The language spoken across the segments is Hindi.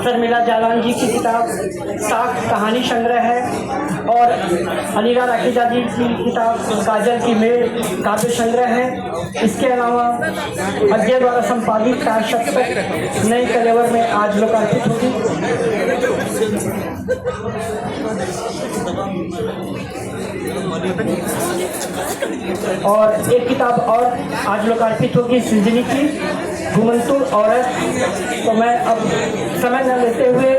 शर्मिला जालान जी की किताब साख कहानी संग्रह है और अलीरा राखीजा जी की किताब काजल की मेल काव्य संग्रह है। इसके अलावा अजय द्वारा संपादित प्रायशक्त नए कलेवर में आज लोकार्पित होगी। और एक किताब और आज लोकार्पित होगी सृजनी की घुमंतु औरत। तो मैं अब समय न लेते हुए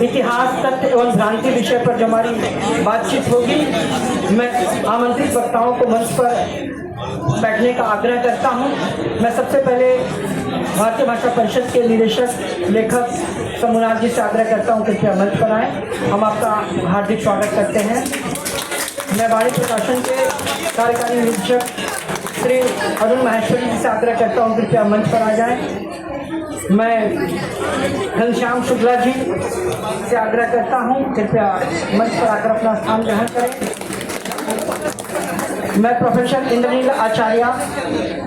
इतिहास तथ्य एवं भ्रांति विषय पर जो हमारी बातचीत होगी, मैं आमंत्रित वक्ताओं को मंच पर बैठने का आग्रह करता हूं। मैं सबसे पहले भारतीय भाषा परिषद के निदेशक लेखक शंभुनाथ जी से आग्रह करता हूं कि कृपया मंच पर आएँ। हम आपका हार्दिक स्वागत करते हैं। मैं वाणी प्रकाशन के कार्यकारी निरीक्षक श्री अरुण माहेश्वरी जी से आग्रह करता हूं कि कृपया मंच पर आ जाएं। मैं घनश्याम शुक्ला जी से आग्रह करता हूं कृपया मंच पर आकर अपना स्थान ग्रहण करें। मैं प्रोफेसर इंद्रनील आचार्य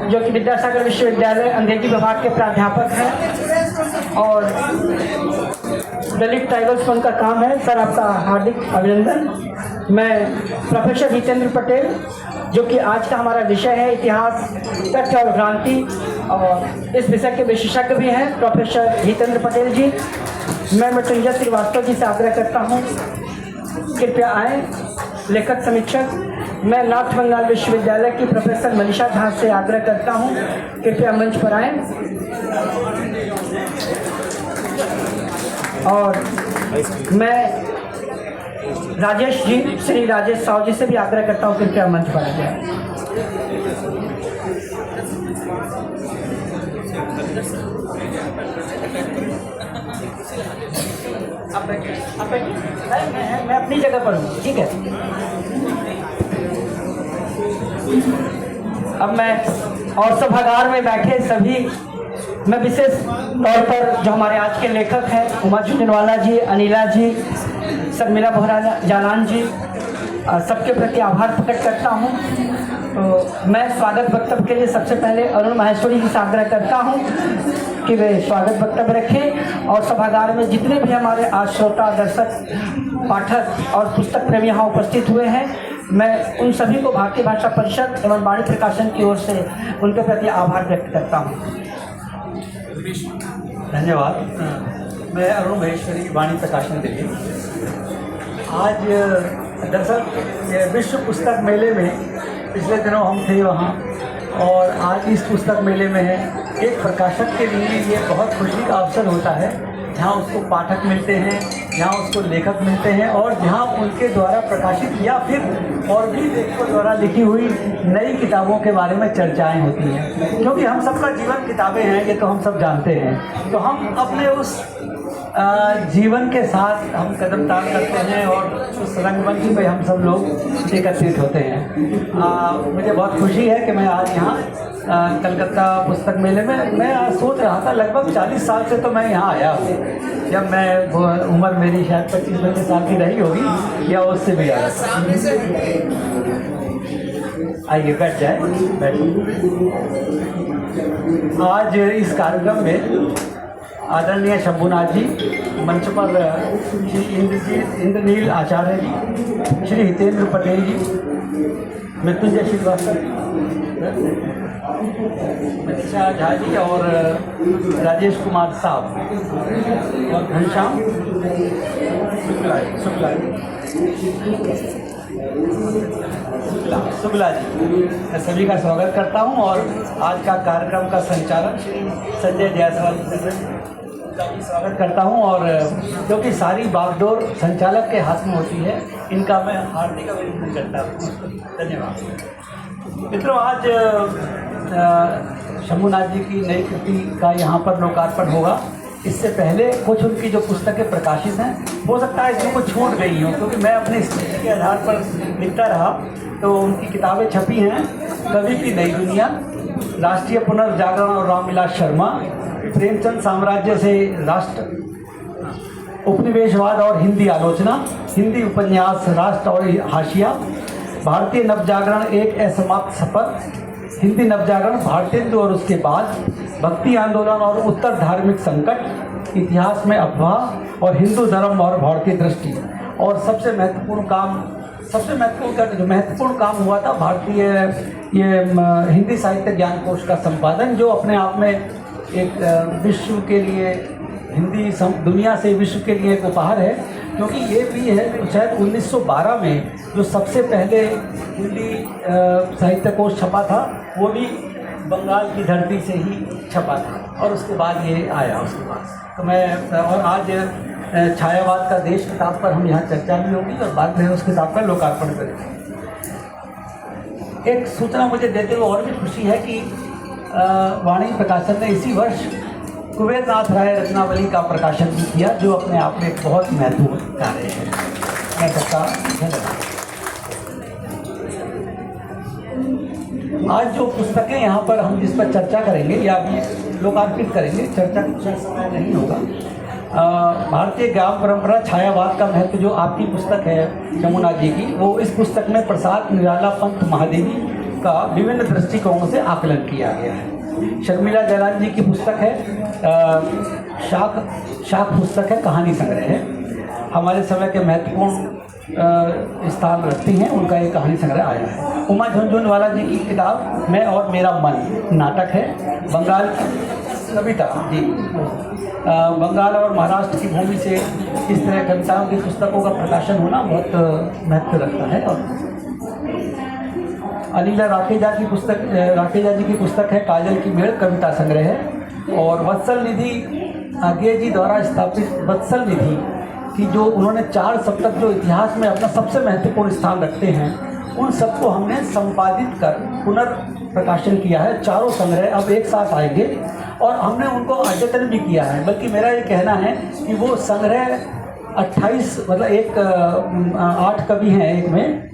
जो कि विद्यासागर विश्वविद्यालय अंग्रेजी विभाग के प्राध्यापक हैं और दलित ट्राइबल्स फंड का काम है। सर आपका हार्दिक अभिनंदन। मैं प्रोफेसर हितेंद्र पटेल जो कि आज का हमारा विषय है इतिहास तथ्य और भ्रांति, और इस विषय के विशेषज्ञ भी हैं प्रोफेसर हितेंद्र पटेल जी। मैं मृत्युंजय श्रीवास्तव जी से आग्रह करता हूं कृपया आएँ। लेखक समीक्षक मैं नॉर्थ बंगाल विश्वविद्यालय की प्रोफेसर मनीषा झा से आग्रह करता हूं कृपया मंच पर आएँ। और मैं राजेश जी श्री राजेश साव जी से भी आग्रह करता हूँ कृपया मंच पर आ जाए। मैं अपनी जगह पर हूँ, ठीक है। अब मैं और सभागार में बैठे सभी, मैं विशेष तौर पर जो हमारे आज के लेखक हैं उमा झुंझुनवाला जी, अनिला जी, शर्मिला बोहरा जालान जी, सबके प्रति आभार प्रकट करता हूं। तो मैं स्वागत वक्तव्य के लिए सबसे पहले अरुण माहेश्वरी जी से आग्रह करता हूं कि वे स्वागत वक्तव्य रखें। और सभागार में जितने भी हमारे आज श्रोता, दर्शक, पाठक और पुस्तक प्रेमी यहाँ उपस्थित हुए हैं, मैं उन सभी को भारतीय भाषा परिषद एवं वाणी प्रकाशन की ओर से उनके प्रति आभार व्यक्त करता हूँ। धन्यवाद। मैं अरुण महेश्वरी, वाणी प्रकाशन दिल्ली। आज दरअसल विश्व पुस्तक मेले में पिछले दिनों हम थे वहाँ, और आज इस पुस्तक मेले में है एक प्रकाशक के लिए ये बहुत खुशी का अवसर होता है जहाँ उसको पाठक मिलते हैं, जहाँ उसको लेखक मिलते हैं, और जहाँ उनके द्वारा प्रकाशित या फिर और भी लेखकों द्वारा लिखी हुई नई किताबों के बारे में चर्चाएं होती हैं। क्योंकि हम सबका जीवन किताबें हैं, ये तो हम सब जानते हैं। तो हम अपने उस जीवन के साथ हम कदम ताल करते हैं और उस रंगमंच पे हम सब लोग एकत्रित होते हैं। मुझे बहुत खुशी है कि मैं आज यहाँ कलकत्ता पुस्तक मेले में, मैं आज सोच रहा था लगभग 40 साल से तो मैं यहाँ आया हूँ। जब मैं उम्र मेरी शायद 25-25 साल की रही होगी या उससे भी आया। आइए बैठ जाए, बैठिए। आज इस कार्यक्रम में आदरणीय शंभुनाथ जी, मंच पर श्री इंद्रनील आचार्य जी, श्री हितेंद्र पटेल जी, मृत्युंजय श्रीवास्तव, मनीषा झा जी और राजेश कुमार साहब और घनश्याम शुक्ला जी, मैं सभी का स्वागत करता हूं। और आज का कार्यक्रम का संचालन श्री संजय जायसवाल का भी स्वागत करता हूं। और क्योंकि सारी बागडोर संचालक के हाथ में होती है, इनका मैं हार्दिक अभिनंदन करता हूं। धन्यवाद। मित्रों, आज शंभुनाथ जी की नई कृति का यहाँ पर लोकार्पण होगा। इससे पहले कुछ उनकी जो पुस्तकें प्रकाशित हैं, हो सकता है इसमें कुछ छूट गई हो, क्योंकि मैं अपने स्थिति के आधार पर लिखता रहा। तो उनकी किताबें छपी हैं कवि की नई दुनिया, राष्ट्रीय पुनर्जागरण और रामविलास शर्मा, प्रेमचंद साम्राज्य से राष्ट्र, उपनिवेशवाद और हिंदी आलोचना, हिंदी उपन्यास राष्ट्र और हाशिया, भारतीय नवजागरण एक असमाप्त सफर, हिंदी नवजागरण भारतेंदु और उसके बाद, भक्ति आंदोलन और उत्तर धार्मिक संकट, इतिहास में अफवाह और हिंदू धर्म और भारतीय दृष्टि। और सबसे महत्वपूर्ण काम हुआ था भारतीय हिंदी साहित्य ज्ञान कोश का संपादन, जो अपने आप में एक विश्व के लिए हिंदी दुनिया से विश्व के लिए एक उपहार है, क्योंकि ये भी है शायद 1912 में जो सबसे पहले हिंदी साहित्य कोश छपा था वो भी बंगाल की धरती से ही छपा था, और उसके बाद ये आया उसके पास। तो मैं और आज छायावाद का देश किताब पर हम यहाँ चर्चा भी होगी और बाद में उस किताब का लोकार्पण करेंगे। एक सूचना मुझे देते हुए और भी खुशी है कि वाणी प्रकाशन ने इसी वर्ष कुबेरनाथ राय रत्नावली का प्रकाशन भी किया, जो अपने आप में एक बहुत महत्वपूर्ण कार्य है। मैं सबका धन्यवाद। आज जो पुस्तकें यहाँ पर हम जिस पर चर्चा करेंगे या लोकार्पित करेंगे, चर्चा का समय नहीं होगा। भारतीय ग्राम परंपरा छायावाद का महत्व, जो आपकी पुस्तक है यमुना जी की, वो इस पुस्तक में प्रसाद निराला पंत महादेवी का विभिन्न दृष्टिकोणों से आकलन किया गया है। शर्मिला जयलाल जी की पुस्तक है शाख पुस्तक है, कहानी संग्रह है, हमारे समय के महत्वपूर्ण स्थान रखती हैं, उनका एक कहानी संग्रह आया है। उमा झुनझुनवाला जी की किताब मैं और मेरा मन नाटक है। बंगाल कविता जी, बंगाल और महाराष्ट्र की भूमि से इस तरह कविताओं की पुस्तकों का प्रकाशन होना बहुत महत्व रखता है। और अनिला राकेजा जी की पुस्तक है काजल की मेड़, कविता संग्रह है। और वत्सल निधि आगे जी द्वारा स्थापित वत्सल निधि की जो उन्होंने 4 सप्तक जो इतिहास में अपना सबसे महत्वपूर्ण स्थान रखते हैं, उन सबको हमने संपादित कर पुनर्प्रकाशन किया है। चारों संग्रह अब एक साथ आएंगे और हमने उनको अद्यतन भी किया है। बल्कि मेरा ये कहना है कि वो संग्रह 28 मतलब 8 कवि हैं एक में,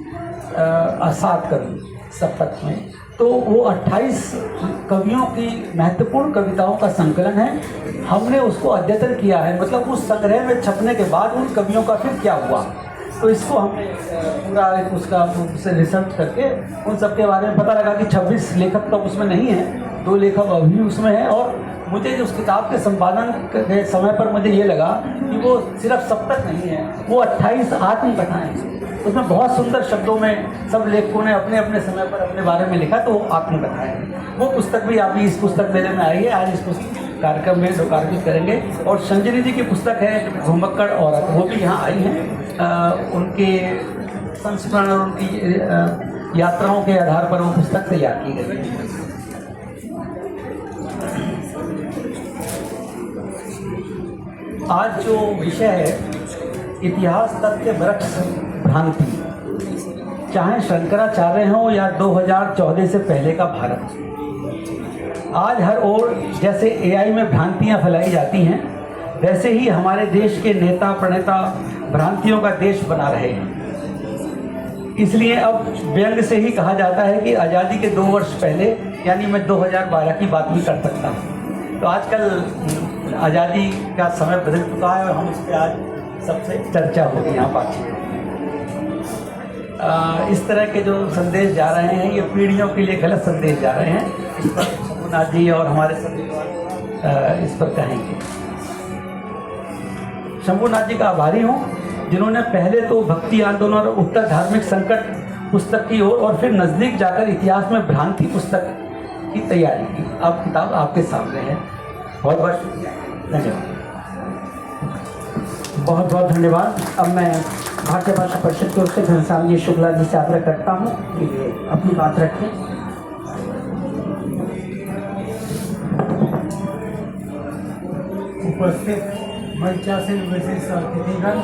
7 कवि सप्तक में, तो वो 28 कवियों की महत्वपूर्ण कविताओं का संकलन है। हमने उसको अद्यतन किया है, मतलब उस संग्रह में छपने के बाद उन कवियों का फिर क्या हुआ, तो इसको हमने पूरा उसका रिसर्च करके उन सब के बारे में पता लगा कि 26 लेखक तो उसमें नहीं है, 2 लेखक अभी उसमें हैं। और मुझे जो उस किताब के संपादन के समय पर मुझे ये लगा कि वो सिर्फ सप्तक नहीं है, वो 28 आत्मकथाएँ हैं। उसमें बहुत सुंदर शब्दों में सब लेखकों ने अपने अपने समय पर अपने बारे में लिखा, तो वो आत्मकथाएँ हैं। वो पुस्तक भी अभी इस पुस्तक मेले में आई है, आज इस कार्यक्रम में लोकार्पित करेंगे। और संजनी जी की पुस्तक है घुमक्कड़ औरत, वो भी यहाँ आई हैं। उनके संस्मरण और उनकी यात्राओं के आधार पर वो पुस्तक तैयार की गई है। आज जो विषय है इतिहास तथ्य वृक्ष भ्रांति, चाहे शंकराचार्य हों या 2014 से पहले का भारत, आज हर ओर जैसे एआई में भ्रांतियां फैलाई जाती हैं, वैसे ही हमारे देश के नेता प्रणेता भ्रांतियों का देश बना रहे हैं। इसलिए अब व्यंग से ही कहा जाता है कि आज़ादी के 2 वर्ष पहले, यानी मैं 2012 की बात भी कर सकता हूँ। तो आजकल आज़ादी का समय बदल चुका है और हम इस पर आज सबसे चर्चा होगी यहाँ बातचीत। इस तरह के जो संदेश जा रहे हैं ये पीढ़ियों के लिए गलत संदेश जा रहे हैं। इस पर शंभुनाथ जी और हमारे सभी इस पर कहेंगे। शंभुनाथ जी का आभारी हूँ जिन्होंने पहले तो भक्ति आंदोलन और उत्तर धार्मिक संकट पुस्तक की ओर और फिर नज़दीक जाकर इतिहास में भ्रांति पुस्तक की तैयारी की। अब किताब आपके सामने है। बहुत बहुत शुक्रिया, धन्यवाद। बहुत बहुत धन्यवाद। अब मैं भारतीय भाषा परिषद की ओर से घनश्याम जी शुक्ला जी से आग्रह करता हूँ कि वे अपनी बात रखें। उपस्थित मंचासीन विशिष्ट अतिथिगण,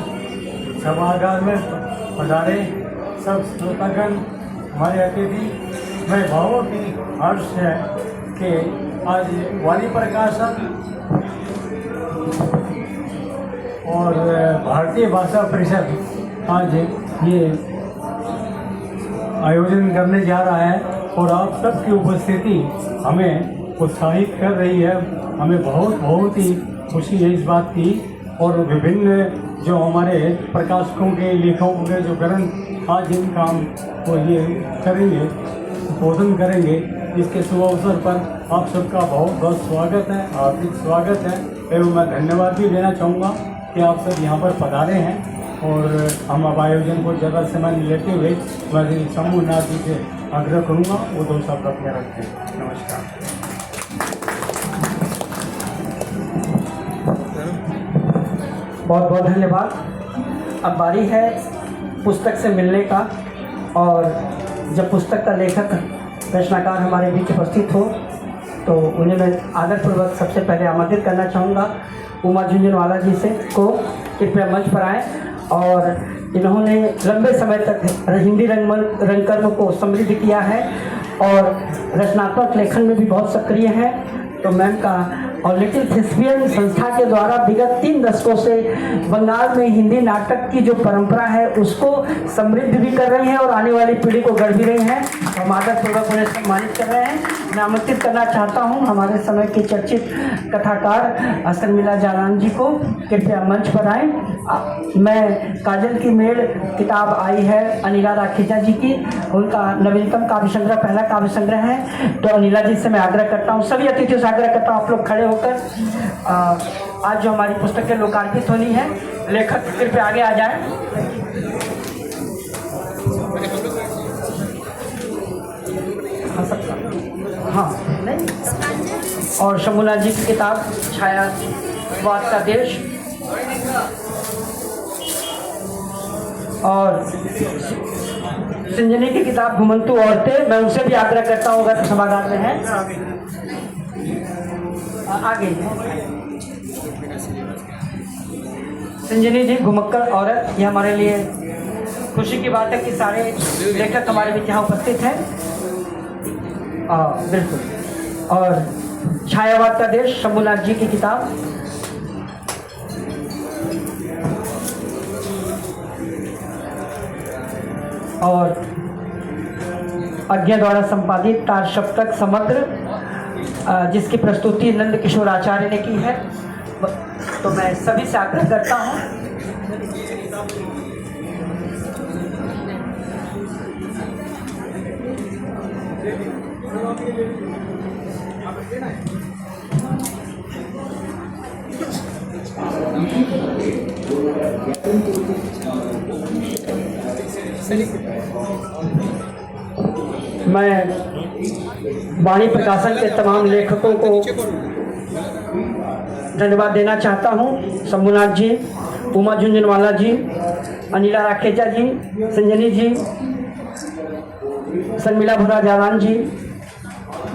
सभागार में पधारे सब श्रोतागण, हमारे अतिथि, मैं भावों की हर्ष है कि आज वाणी प्रकाशन और भारतीय भाषा परिषद आज ये आयोजन करने जा रहा है और आप सबकी उपस्थिति हमें उत्साहित कर रही है। हमें बहुत ही खुशी है इस बात की। और विभिन्न जो हमारे प्रकाशकों के लेखकों के जो ग्रंथ आज इन काम को ये करेंगे, बोधन करेंगे, इसके शुभ अवसर पर आप सबका बहुत बहुत स्वागत है, हार्दिक स्वागत है। एवं मैं धन्यवाद भी देना चाहूँगा कि आप सब यहाँ पर पधारे हैं और हम अब आयोजन को जगह समय लेते हुए मैं शंभूनाथ जी से आग्रह करूँगा वो 2 शब्द अपने रखें। नमस्कार। बहुत बहुत धन्यवाद। अब बारी है पुस्तक से मिलने का, और जब पुस्तक का लेखक रचनाकार हमारे बीच उपस्थित हो तो उन्हें मैं आदरपूर्वक सबसे पहले आमंत्रित करना चाहूँगा उमा झुंझुनवाला जी से को कृपया मंच पर आएँ। और इन्होंने लंबे समय तक हिंदी रंगकर्म को समृद्ध किया है और रचनात्मक लेखन में भी बहुत सक्रिय हैं। तो मैम का और लिटिल थिस्पियन संस्था के द्वारा विगत 3 दशकों से बंगाल में हिंदी नाटक की जो परंपरा है उसको समृद्ध भी कर रही हैं और आने वाली पीढ़ी को गढ़ भी रही हैं। हम आदरपूर्वक उन्हें सम्मानित कर रहे हैं। मैं आमंत्रित करना चाहता हूं हमारे समय के चर्चित कथाकार शर्मिला जालान जी को, कृपया मंच पर आएँ। मैं काजल की मेल किताब आई है अनिला राखेजा जी की, उनका नवीनतम काव्य संग्रह, पहला काव्य संग्रह है। तो अनिला जी से मैं आग्रह करता हूँ, सभी अतिथियों से आग्रह करता हूँ आप लोग खड़े होकर आज जो हमारी पुस्तकें लोकार्पित होनी है, लेखक कृपया आगे आ जाएं। हाँ नहीं, और शंभूनाथ जी की किताब छायावाद का देश, और संजनी की किताब घुमंतू औरतें। मैं उनसे भी आग्रह करता हूँ अगर सभागार में है आगे। संजनी जी घुमक्कड़ औरत, ये हमारे लिए खुशी की बात है कि सारे लेखक हमारे बीच यहाँ उपस्थित हैं। बिल्कुल। और छायावाद का देश शंभूनाथ जी की किताब, और अज्ञा द्वारा संपादित तार सप्तक समग्र, जिसकी प्रस्तुति नंद किशोर आचार्य ने की है। तो मैं सभी से आग्रह करता हूँ मैं वाणी प्रकाशन के तमाम लेखकों को धन्यवाद देना चाहता हूँ। शंभूनाथ जी, उमा झुंझुनवाला जी, अनिला राखेजा जी, संजनी जी, शर्मिला भुरा जालान जी,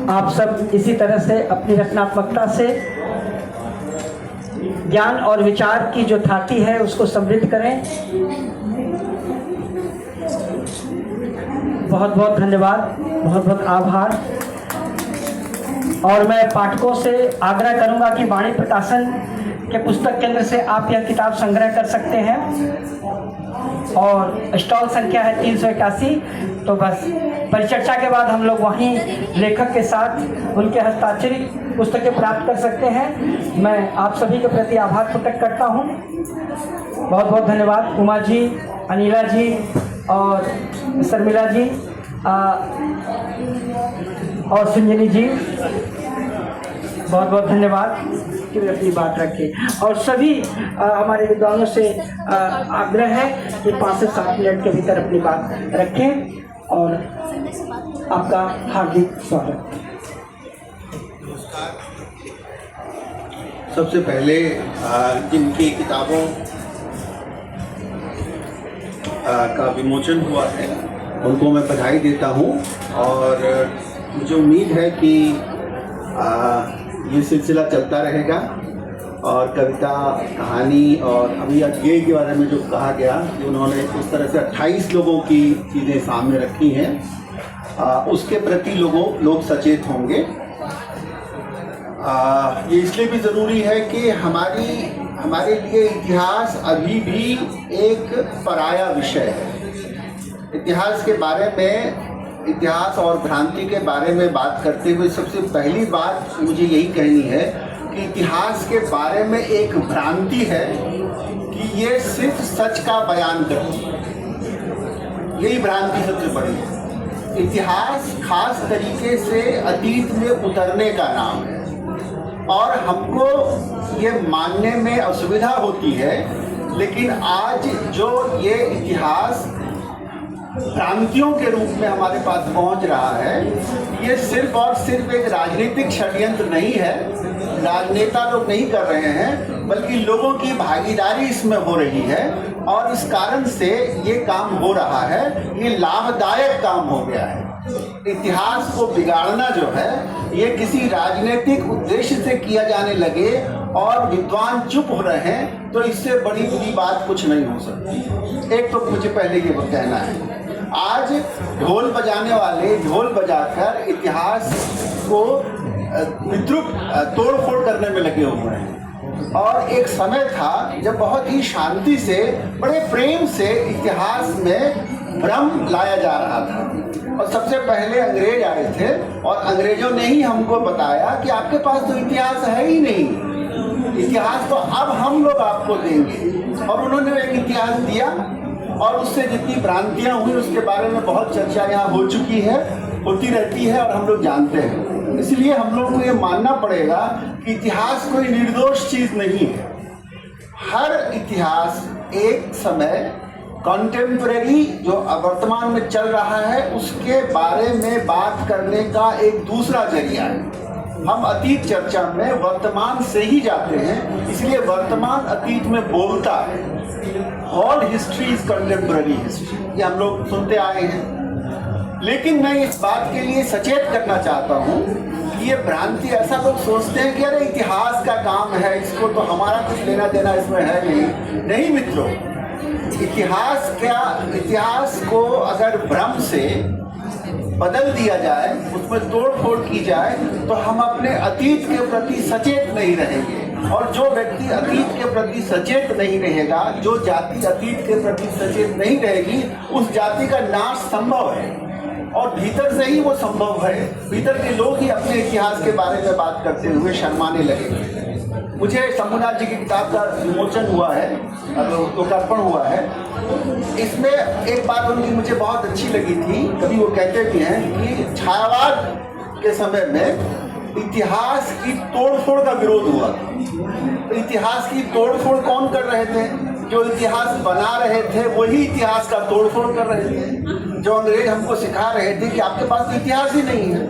आप सब इसी तरह से अपनी रचनात्मकता से ज्ञान और विचार की जो थाती है उसको समृद्ध करें। बहुत बहुत धन्यवाद, बहुत बहुत आभार। और मैं पाठकों से आग्रह करूंगा कि वाणी प्रकाशन के पुस्तक केंद्र से आप यह किताब संग्रह कर सकते हैं, और स्टॉल संख्या है 381। तो बस परिचर्चा के बाद हम लोग वहीं लेखक के साथ उनके हस्ताक्षरित पुस्तकें प्राप्त कर सकते हैं। मैं आप सभी के प्रति आभार प्रकट करता हूं। बहुत बहुत धन्यवाद उमा जी, अनिला जी और शर्मिला जी और संजनी जी, बहुत बहुत धन्यवाद कि वे अपनी बात रखें। और सभी हमारे विद्वानों से आग्रह है कि 5 से 7 मिनट के भीतर अपनी बात रखें। और आपका हार्दिक स्वागत। सबसे पहले जिनकी किताबों का विमोचन हुआ है उनको मैं बधाई देता हूं, और मुझे उम्मीद है कि ये सिलसिला चलता रहेगा। और कविता, कहानी और अभी अज्ञेय के बारे में जो कहा गया कि उन्होंने उस तरह से 28 लोगों की चीज़ें सामने रखी हैं, उसके प्रति लोग सचेत होंगे। ये इसलिए भी ज़रूरी है कि हमारे लिए इतिहास अभी भी एक पराया विषय है। इतिहास के बारे में, इतिहास और भ्रांति के बारे में बात करते हुए सबसे पहली बात मुझे यही कहनी है कि इतिहास के बारे में एक भ्रांति है कि ये सिर्फ सच का बयान करती है। यही भ्रांति सबसे बड़ी है। इतिहास खास तरीके से अतीत में उतरने का नाम है, और हमको ये मानने में असुविधा होती है, लेकिन आज जो ये इतिहास भ्रांतियों के रूप में हमारे पास पहुंच रहा है, ये सिर्फ और सिर्फ एक राजनीतिक षड्यंत्र नहीं है, राजनेता लोग नहीं कर रहे हैं, बल्कि लोगों की भागीदारी इसमें हो रही है और इस कारण से ये काम हो रहा है। ये लाभदायक काम हो गया है। इतिहास को बिगाड़ना जो है ये किसी राजनीतिक उद्देश्य से किया जाने लगे और विद्वान चुप हो रहे हैं तो इससे बड़ी बुरी बात कुछ नहीं हो सकती। एक तो मुझे पहले ये कहना है, आज ढोल बजाने वाले ढोल बजाकर इतिहास को विद्रुप तोड़ फोड़ करने में लगे हुए हैं और एक समय था जब बहुत ही शांति से बड़े प्रेम से इतिहास में भ्रम लाया जा रहा था और सबसे पहले अंग्रेज आए थे और अंग्रेजों ने ही हमको बताया कि आपके पास तो इतिहास है ही नहीं, इतिहास तो अब हम लोग आपको देंगे। और उन्होंने एक इतिहास दिया और उससे जितनी भ्रांतियां हुई उसके बारे में बहुत चर्चा यहाँ हो चुकी है, होती रहती है और हम लोग जानते हैं। इसलिए हम लोग को ये मानना पड़ेगा कि इतिहास कोई निर्दोष चीज़ नहीं है। हर इतिहास एक समय कॉन्टेम्परेरी जो वर्तमान में चल रहा है उसके बारे में बात करने का एक दूसरा जरिया है। हम अतीत चर्चा में वर्तमान से ही जाते हैं, इसलिए वर्तमान अतीत में बोलता है। All history is contemporary history, ये हम लोग सुनते आए हैं। लेकिन मैं इस बात के लिए सचेत करना चाहता हूँ कि ये भ्रांति, ऐसा लोग सोचते हैं कि अरे इतिहास का काम है, इसको तो हमारा कुछ लेना देना इसमें है नहीं मित्रों। इतिहास को अगर भ्रम से बदल दिया जाए, उसमें तोड़ फोड़ की जाए तो हम अपने अतीत के प्रति सचेत नहीं रहेंगे। और जो व्यक्ति अतीत के प्रति सचेत नहीं रहेगा, जो जाति अतीत के प्रति सचेत नहीं रहेगी, उस जाति का नाश संभव है और भीतर से ही वो संभव है। भीतर के लोग ही अपने इतिहास के बारे में बात करते हुए शर्माने लगेंगे। मुझे शंभुनाथ जी की किताब का विमोचन हुआ है, लोकार्पण हुआ है। इसमें एक बात उनकी मुझे बहुत अच्छी लगी थी। कभी वो कहते भी हैं कि छायावाद के समय में इतिहास की तोड़फोड़ का विरोध हुआ। तो इतिहास की तोड़फोड़ कौन कर रहे थे? जो इतिहास बना रहे थे वही इतिहास का तोड़फोड़ कर रहे थे। जो अंग्रेज हमको सिखा रहे थे कि आपके पास इतिहास ही नहीं है,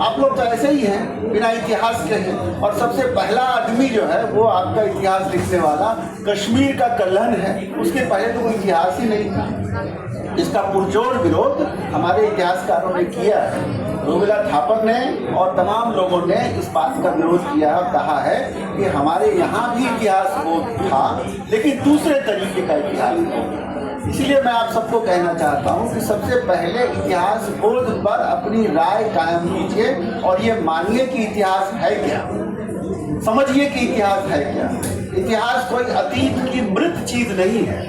आप लोग तो ऐसे ही हैं बिना इतिहास के हैं। और सबसे पहला आदमी जो है वो आपका इतिहास लिखने वाला कश्मीर का कल्हण है, उसके पहले तो कोई इतिहास ही नहीं था। इसका पुरजोर विरोध हमारे इतिहासकारों ने किया है। रोमिला थापर ने और तमाम लोगों ने इस बात का विरोध किया और कहा है कि हमारे यहाँ भी इतिहास बोध था, लेकिन दूसरे तरीके का इतिहास बोध। इसलिए मैं आप सबको कहना चाहता हूँ कि सबसे पहले इतिहास बोध पर अपनी राय कायम कीजिए और ये मानिए कि इतिहास है क्या, समझिए कि इतिहास है क्या। इतिहास कोई अतीत की मृत चीज नहीं है।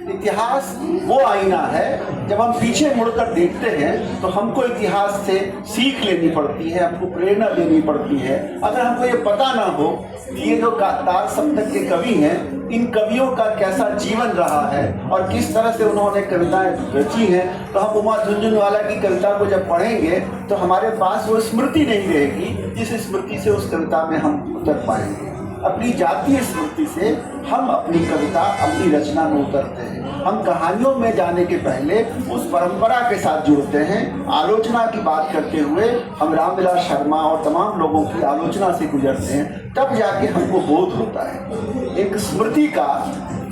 इतिहास वो आईना है, जब हम पीछे मुड़कर देखते हैं तो हमको इतिहास से सीख लेनी पड़ती है, हमको प्रेरणा लेनी पड़ती है। अगर हमको ये पता ना हो कि ये जो तार सप्तक के कवि हैं, इन कवियों का कैसा जीवन रहा है और किस तरह से उन्होंने कविताएं रची हैं, तो हम उमा झुनझुनवाला की कविता को जब पढ़ेंगे तो हमारे पास वो स्मृति नहीं रहेगी जिस स्मृति से उस कविता में हम उतर पाएंगे। अपनी जातीय स्मृति से हम अपनी कविता, अपनी रचना में उतरते हैं। हम कहानियों में जाने के पहले उस परंपरा के साथ जुड़ते हैं। आलोचना की बात करते हुए हम रामविलास शर्मा और तमाम लोगों की आलोचना से गुजरते हैं, तब जाके हमको बोध होता है। एक स्मृति का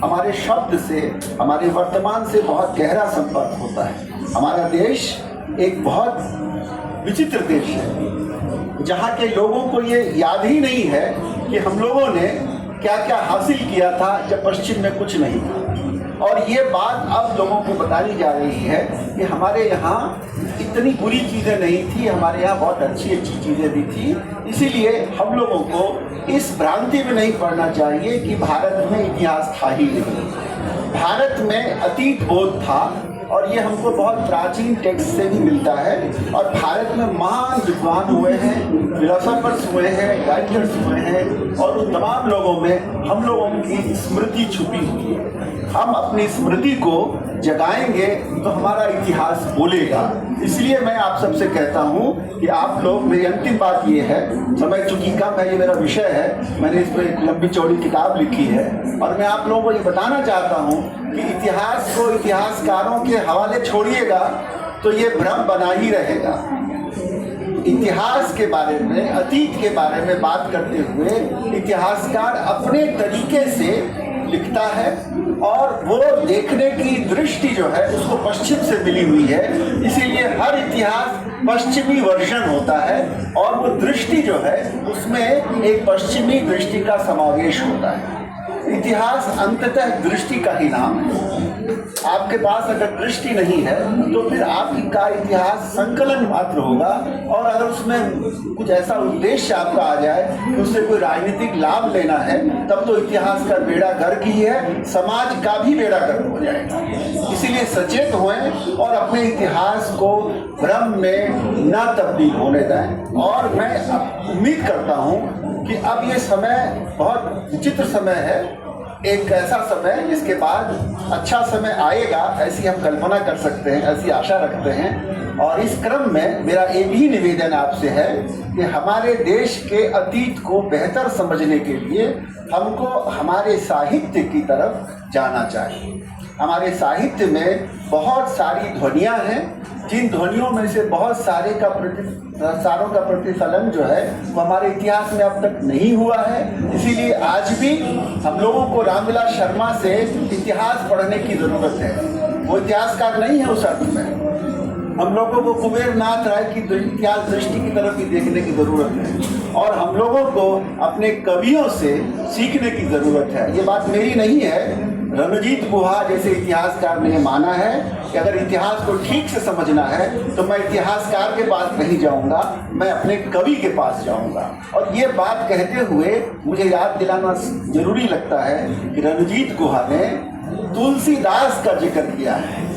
हमारे शब्द से, हमारे वर्तमान से बहुत गहरा संपर्क होता है। हमारा देश एक बहुत विचित्र देश है, जहाँ के लोगों को ये याद ही नहीं है कि हम लोगों ने क्या क्या हासिल किया था जब पश्चिम में कुछ नहीं था। और ये बात अब लोगों को बताई जा रही है कि हमारे यहाँ इतनी बुरी चीज़ें नहीं थी, हमारे यहाँ बहुत अच्छी अच्छी चीज़ें भी थी। इसीलिए हम लोगों को इस भ्रांति में नहीं पड़ना चाहिए कि भारत में इतिहास था ही नहीं। भारत में अतीत बोध था, और ये हमको बहुत प्राचीन टेक्स्ट से भी मिलता है। और भारत में महान विद्वान हुए हैं, फिलोसोफर्स हुए हैं, राइटर्स हुए हैं, और उन तमाम लोगों में हम लोगों की स्मृति छुपी हुई है। हम अपनी स्मृति को जगाएंगे तो हमारा इतिहास बोलेगा। इसलिए मैं आप सबसे कहता हूँ कि आप लोग, मेरी अंतिम बात ये है, समय चूंकि कम है, ये मेरा विषय है, मैंने इस पर एक लंबी चौड़ी किताब लिखी है, और मैं आप लोगों को ये बताना चाहता हूँ कि इतिहास को इतिहासकारों के हवाले छोड़िएगा तो ये भ्रम बना ही रहेगा। इतिहास के बारे में, अतीत के बारे में बात करते हुए इतिहासकार अपने तरीके से लिखता है, और वो देखने की दृष्टि जो है उसको पश्चिम से मिली हुई है। इसीलिए हर इतिहास पश्चिमी वर्जन होता है, और वो दृष्टि जो है उसमें एक पश्चिमी दृष्टि का समावेश होता है। इतिहास अंततः दृष्टि का ही नाम है। आपके पास अगर दृष्टि नहीं है तो फिर आपका इतिहास संकलन मात्र होगा, और अगर उसमें कुछ ऐसा उद्देश्य आपका आ जाए कि उससे कोई राजनीतिक लाभ लेना है, तब तो इतिहास का बेड़ा गर्क ही है, समाज का भी बेड़ा गर्क हो जाएगा। इसीलिए सचेत होएं और अपने इतिहास को भ्रम में न तब्दील होने दें। और मैं उम्मीद करता हूँ कि अब ये समय बहुत विचित्र समय है, एक ऐसा समय जिसके बाद अच्छा समय आएगा, ऐसी हम कल्पना कर सकते हैं, ऐसी आशा रखते हैं। और इस क्रम में मेरा एक ही निवेदन आपसे है कि हमारे देश के अतीत को बेहतर समझने के लिए हमको हमारे साहित्य की तरफ जाना चाहिए। हमारे साहित्य में बहुत सारी ध्वनियाँ हैं, जिन ध्वनियों में से बहुत सारों का प्रतिफलन जो है वो हमारे इतिहास में अब तक नहीं हुआ है। इसीलिए आज भी हम लोगों को रामविलास शर्मा से इतिहास पढ़ने की ज़रूरत है। वो इतिहासकार नहीं है उस अर्थ में। हम लोगों को कुबेर नाथ राय की इतिहास दृष्टि की तरफ भी देखने की ज़रूरत है, और हम लोगों को अपने कवियों से सीखने की ज़रूरत है। ये बात मेरी नहीं है, रणजीत गुहा जैसे इतिहासकार ने माना है कि अगर इतिहास को ठीक से समझना है तो मैं इतिहासकार के पास नहीं जाऊंगा, मैं अपने कवि के पास जाऊंगा। और ये बात कहते हुए मुझे याद दिलाना जरूरी लगता है कि रणजीत गुहा ने तुलसीदास का जिक्र किया है,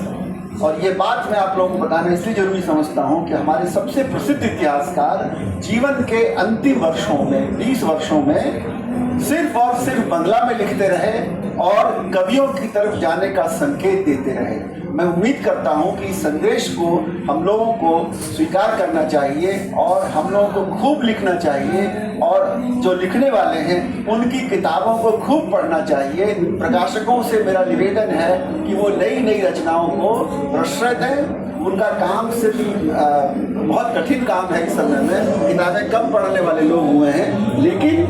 और ये बात मैं आप लोगों को बताना इसलिए जरूरी समझता हूँ कि हमारे सबसे प्रसिद्ध इतिहासकार जीवन के अंतिम वर्षों में, 20 वर्षों में सिर्फ और सिर्फ बंगला में लिखते रहे और कवियों की तरफ जाने का संकेत देते रहे। मैं उम्मीद करता हूँ कि इस संदेश को हम लोगों को स्वीकार करना चाहिए, और हम लोगों को खूब लिखना चाहिए, और जो लिखने वाले हैं उनकी किताबों को खूब पढ़ना चाहिए। प्रकाशकों से मेरा निवेदन है कि वो नई नई रचनाओं को प्रश्रय दें। उनका काम सिर्फ बहुत कठिन काम है इस समय में, किताबें कम पढ़ने वाले लोग हुए हैं, लेकिन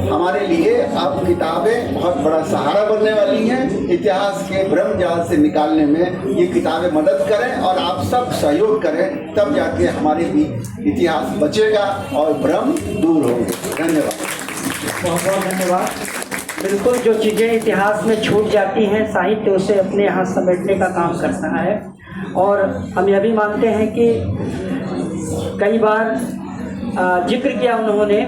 हमारे लिए अब किताबें बहुत बड़ा सहारा बनने वाली हैं। इतिहास के भ्रम जाल से निकालने में ये किताबें मदद करें, और आप सब सहयोग करें, तब जाके हमारे भी इतिहास बचेगा और भ्रम दूर होंगे। धन्यवाद। बहुत बहुत धन्यवाद। बिल्कुल, जो चीज़ें इतिहास में छूट जाती हैं, साहित्य उसे अपने यहाँ समेटने का काम करता है। और हम यह भी मानते हैं कि कई बार जिक्र किया उन्होंने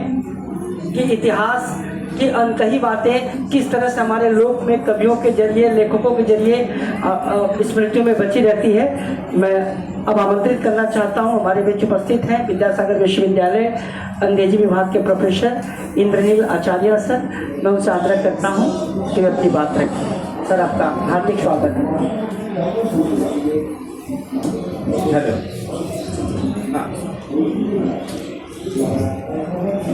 कि इतिहास की अनकही बातें किस तरह से हमारे लोक में कवियों के जरिए, लेखकों के जरिए स्मृतियों में बची रहती है। मैं अब आमंत्रित करना चाहता हूं, हमारे बीच उपस्थित हैं विद्यासागर विश्वविद्यालय अंग्रेजी विभाग के प्रोफेसर इंद्रनील आचार्य सर। मैं उनसे आग्रह करता हूं कि अपनी बात रखें। सर, आपका हार्दिक स्वागत है।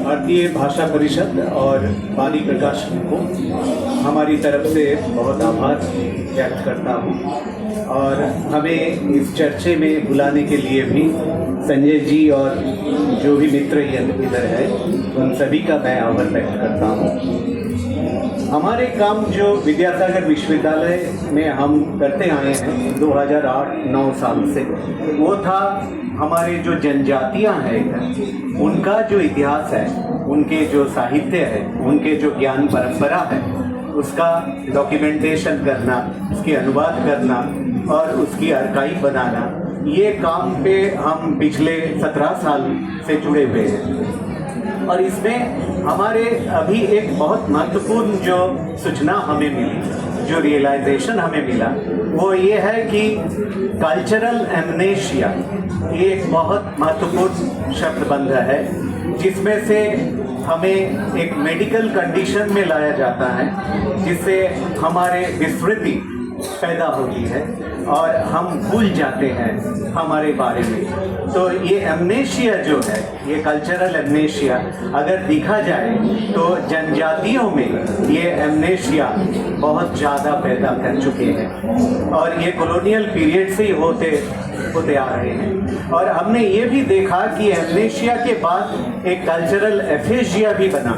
भारतीय भाषा परिषद और वाणी प्रकाशन को हमारी तरफ से बहुत आभार व्यक्त करता हूँ, और हमें इस चर्चे में बुलाने के लिए भी संजय जी और जो भी मित्र इधर है उन सभी का मैं आभार व्यक्त करता हूँ। हमारे काम जो विद्यासागर विश्वविद्यालय में हम करते आए हैं 2008-9 साल से, वो था हमारे जो जनजातियां हैं उनका जो इतिहास है, उनके जो साहित्य है, उनके जो ज्ञान परंपरा है, उसका डॉक्यूमेंटेशन करना, उसकी अनुवाद करना और उसकी आर्काइव बनाना, ये काम पे हम पिछले 17 साल से जुड़े हुए हैं। और इसमें हमारे अभी एक बहुत महत्वपूर्ण जो सूचना हमें मिली जो रियलाइजेशन हमें मिला वो ये है कि कल्चरल एमनेशिया ये एक बहुत महत्वपूर्ण शब्दबंध है, जिसमें से हमें एक मेडिकल कंडीशन में लाया जाता है जिससे हमारे विस्मृति पैदा होती है और हम भूल जाते हैं हमारे बारे में। तो ये एमनेशिया जो है, ये कल्चरल एमनेशिया अगर देखा जाए तो जनजातियों में ये एमनेशिया बहुत ज़्यादा पैदा कर चुके हैं और ये कॉलोनियल पीरियड से ही होते आ रहे हैं। और हमने ये भी देखा कि एमनेशिया के बाद एक कल्चरल एफेजिया भी बना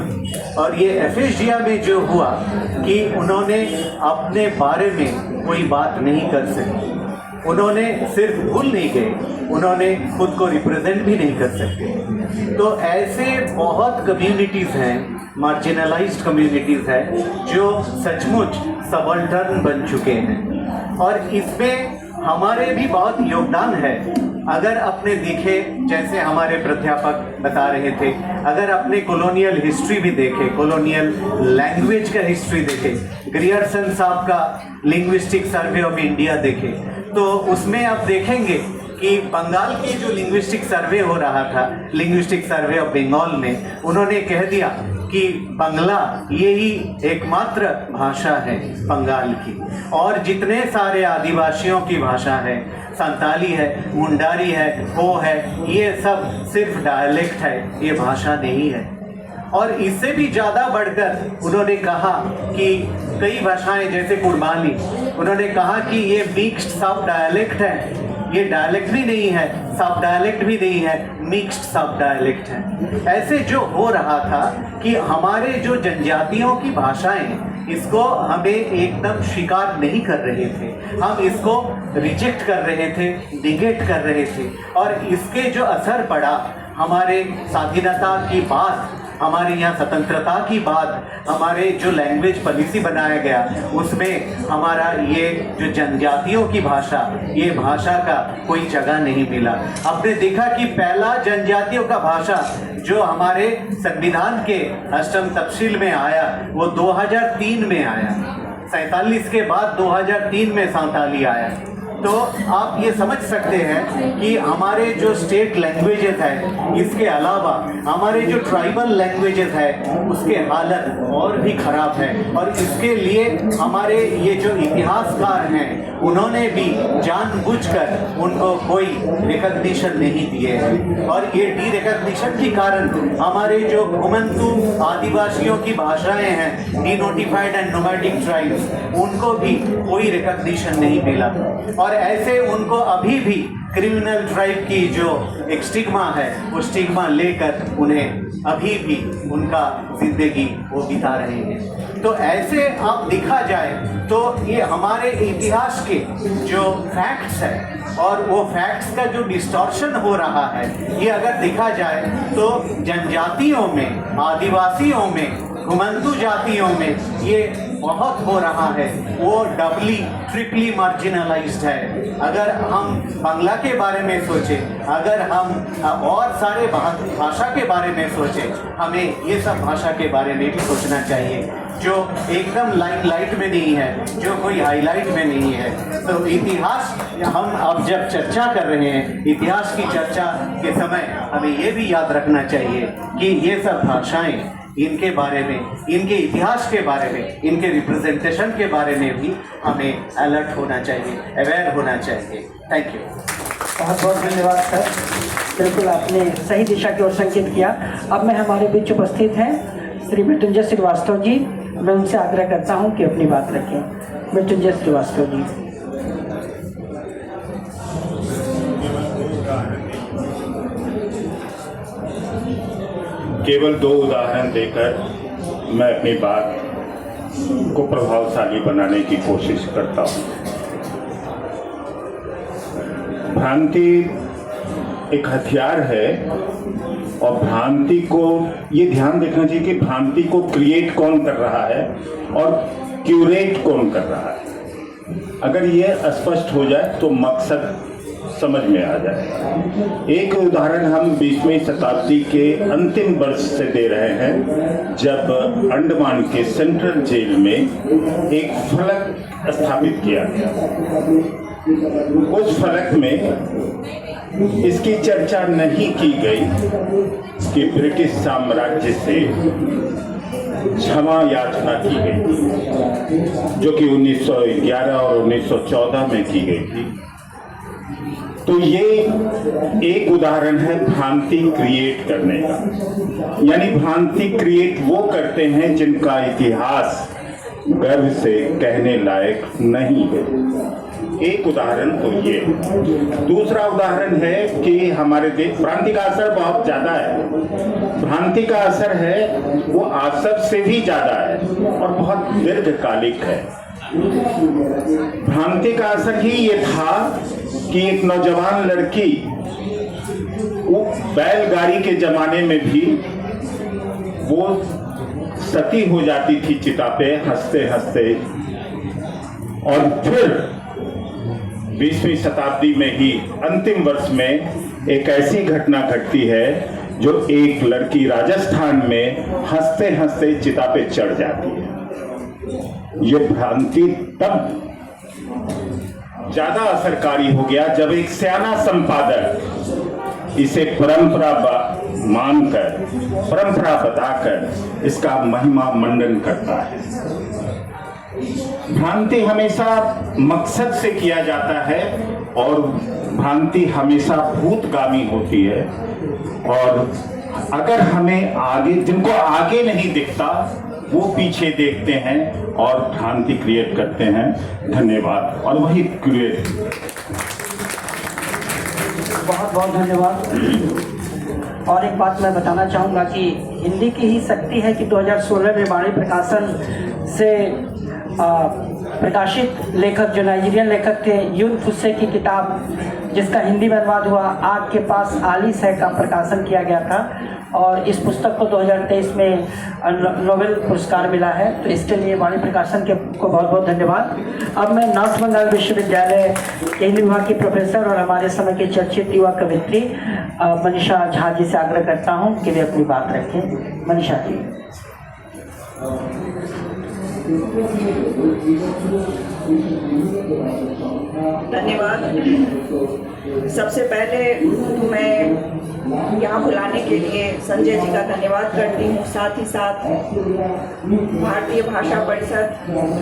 और ये एफेजिया में जो हुआ कि उन्होंने अपने बारे में कोई बात नहीं कर सके, उन्होंने सिर्फ भूल नहीं गए, उन्होंने खुद को रिप्रेजेंट भी नहीं कर सकते। तो ऐसे बहुत कम्युनिटीज़ हैं, मार्जिनलाइज्ड कम्युनिटीज़ हैं जो सचमुच सबल्टर्न बन चुके हैं और इसमें हमारे भी बहुत योगदान है। अगर अपने देखे, जैसे हमारे प्राध्यापक बता रहे थे, अगर अपने कॉलोनियल हिस्ट्री भी देखे, कॉलोनियल लैंग्वेज का हिस्ट्री देखे, ग्रियर्सन साहब का लिंग्विस्टिक सर्वे ऑफ इंडिया देखे, तो उसमें आप देखेंगे कि बंगाल की जो लिंग्विस्टिक सर्वे हो रहा था, लिंग्विस्टिक सर्वे ऑफ बंगाल में, उन्होंने कह दिया कि बांग्ला यही एकमात्र भाषा है बंगाल की और जितने सारे आदिवासियों की भाषा है, संताली है, मुंडारी है, हो है, ये सब सिर्फ डायलेक्ट है, ये भाषा नहीं है। और इससे भी ज़्यादा बढ़कर उन्होंने कहा कि कई भाषाएं जैसे कुर्बानी, उन्होंने कहा कि ये मिक्स्ड सब डायलेक्ट है, ये डायलेक्ट भी नहीं है, सब डायलेक्ट भी नहीं है, मिक्स्ड सब डायलेक्ट है। ऐसे जो हो रहा था कि हमारे जो जनजातियों की भाषाएं, इसको हमें एकदम स्वीकार नहीं कर रहे थे, हम इसको रिजेक्ट कर रहे थे, निगेट कर रहे थे और इसके जो असर पड़ा हमारे स्वाधीनता की बात, हमारे यहाँ स्वतंत्रता की बात, हमारे जो लैंग्वेज पॉलिसी बनाया गया उसमें हमारा ये जो जनजातियों की भाषा, ये भाषा का कोई जगह नहीं मिला। आपने देखा कि पहला जनजातियों का भाषा जो हमारे संविधान के अष्टम तफसील में आया वो 2003 में आया, 47 के बाद 2003 में संताली आया। तो आप ये समझ सकते हैं कि हमारे जो स्टेट लैंग्वेजेस है, इसके अलावा हमारे जो ट्राइबल लैंग्वेजेस है उसके हालत और भी ख़राब है और इसके लिए हमारे ये जो इतिहासकार हैं उन्होंने भी जानबूझकर उनको कोई रिकग्निशन नहीं दिए हैं और ये डी रिकग्निशन के कारण हमारे जो घुमंतू आदिवासियों की भाषाएं हैं, D notified and nomadic tribes, उनको भी कोई रिकग्निशन नहीं मिला और ऐसे उनको अभी भी क्रिमिनल ट्राइब की जो एक स्टिग्मा है वो स्टिग्मा लेकर उन्हें अभी भी उनका जिंदगी वो बिता रहे हैं। तो ऐसे आप देखा जाए तो ये हमारे इतिहास के जो फैक्ट्स है और वो फैक्ट्स का जो डिस्टॉर्शन हो रहा है, ये अगर देखा जाए तो जनजातियों में, आदिवासियों में, घुमंतू जातियों में ये बहुत हो रहा है, वो डबली ट्रिपली मार्जिनलाइज्ड है। अगर हम बांग्ला के बारे में सोचें, अगर हम और सारे भाषा के बारे में सोचें, हमें ये सब भाषा के बारे में भी सोचना चाहिए जो एकदम लाइट में नहीं है, जो कोई हाईलाइट में नहीं है। तो इतिहास हम अब जब चर्चा कर रहे हैं, इतिहास की चर्चा के समय हमें ये भी याद रखना चाहिए कि ये सब भाषाएं, इनके बारे में, इनके इतिहास के बारे में, इनके रिप्रेजेंटेशन के बारे में भी हमें अलर्ट होना चाहिए, अवेयर होना चाहिए। Thank you. बहुत बहुत धन्यवाद सर, बिल्कुल आपने सही दिशा की ओर संकेत किया। अब मैं हमारे बीच उपस्थित हैं श्री मृत्युंजय श्रीवास्तव जी, मैं उनसे आग्रह करता हूं कि अपनी बात रखें। मृत्युंजय श्रीवास्तव जी। केवल 2 उदाहरण देकर मैं अपनी बात को प्रभावशाली बनाने की कोशिश करता हूँ। भ्रांति एक हथियार है और भ्रांति को ये ध्यान देखना चाहिए कि भ्रांति को क्रिएट कौन कर रहा है और क्यूरेट कौन कर रहा है। अगर ये स्पष्ट हो जाए तो मकसद समझ में आ जाएगा। एक उदाहरण हम 20वीं शताब्दी के अंतिम वर्ष से दे रहे हैं, जब अंडमान के सेंट्रल जेल में एक फलक स्थापित किया गया। उस फलक में इसकी चर्चा नहीं की गई कि ब्रिटिश साम्राज्य से क्षमा याचना की गई थी, जो कि 1911 और 1914 में की गई थी। तो ये एक उदाहरण है भ्रांति क्रिएट करने का। यानी भ्रांति क्रिएट वो करते हैं जिनका इतिहास गर्व से कहने लायक नहीं है। एक उदाहरण तो ये। दूसरा उदाहरण है कि हमारे देश भ्रांति का असर बहुत ज्यादा है। भ्रांति का असर है वो आसव से भी ज्यादा है और बहुत दीर्घकालिक है। भ्रांति का असर ही ये था कि एक नौजवान लड़की वो बैलगाड़ी के जमाने में भी वो सती हो जाती थी चिता पे हंसते हंसते, और फिर 20वीं शताब्दी में ही अंतिम वर्ष में एक ऐसी घटना घटती है जो एक लड़की राजस्थान में हंसते हंसते चिता पे चढ़ जाती है। ये भ्रांति तब ज्यादा असरकारी हो गया जब एक सियाना संपादक इसे परंपरा मानकर, परंपरा बताकर इसका महिमा मंडन करता है। भ्रांति हमेशा मकसद से किया जाता है और भ्रांति हमेशा भूतगामी होती है। और अगर हमें आगे, जिनको आगे नहीं दिखता वो पीछे देखते हैं और भ्रांति क्रिएट करते हैं। धन्यवाद। और वही क्रिएट। बहुत बहुत धन्यवाद। और एक बात मैं बताना चाहूँगा कि हिंदी की ही शक्ति है कि 2016 में वाणी प्रकाशन से प्रकाशित लेखक जो नाइजीरियन लेखक थे यून फुस्से की किताब, जिसका हिंदी में अनुवाद हुआ आग के पास आलिस है, का प्रकाशन किया गया था। और इस पुस्तक को 2023 में नोबेल पुरस्कार मिला है। तो इसके लिए वाणी प्रकाशन को बहुत बहुत धन्यवाद। अब मैं नॉर्थ बंगाल विश्वविद्यालय के हिंदी विभाग की प्रोफेसर और हमारे समय की चर्चित युवा कवित्री मनीषा झा जी से आग्रह करता हूं कि वे अपनी बात रखें। मनीषा जी। धन्यवाद। सबसे पहले तो मैं यहाँ बुलाने के लिए संजय जी का धन्यवाद करती हूँ। साथ ही साथ भारतीय भाषा परिषद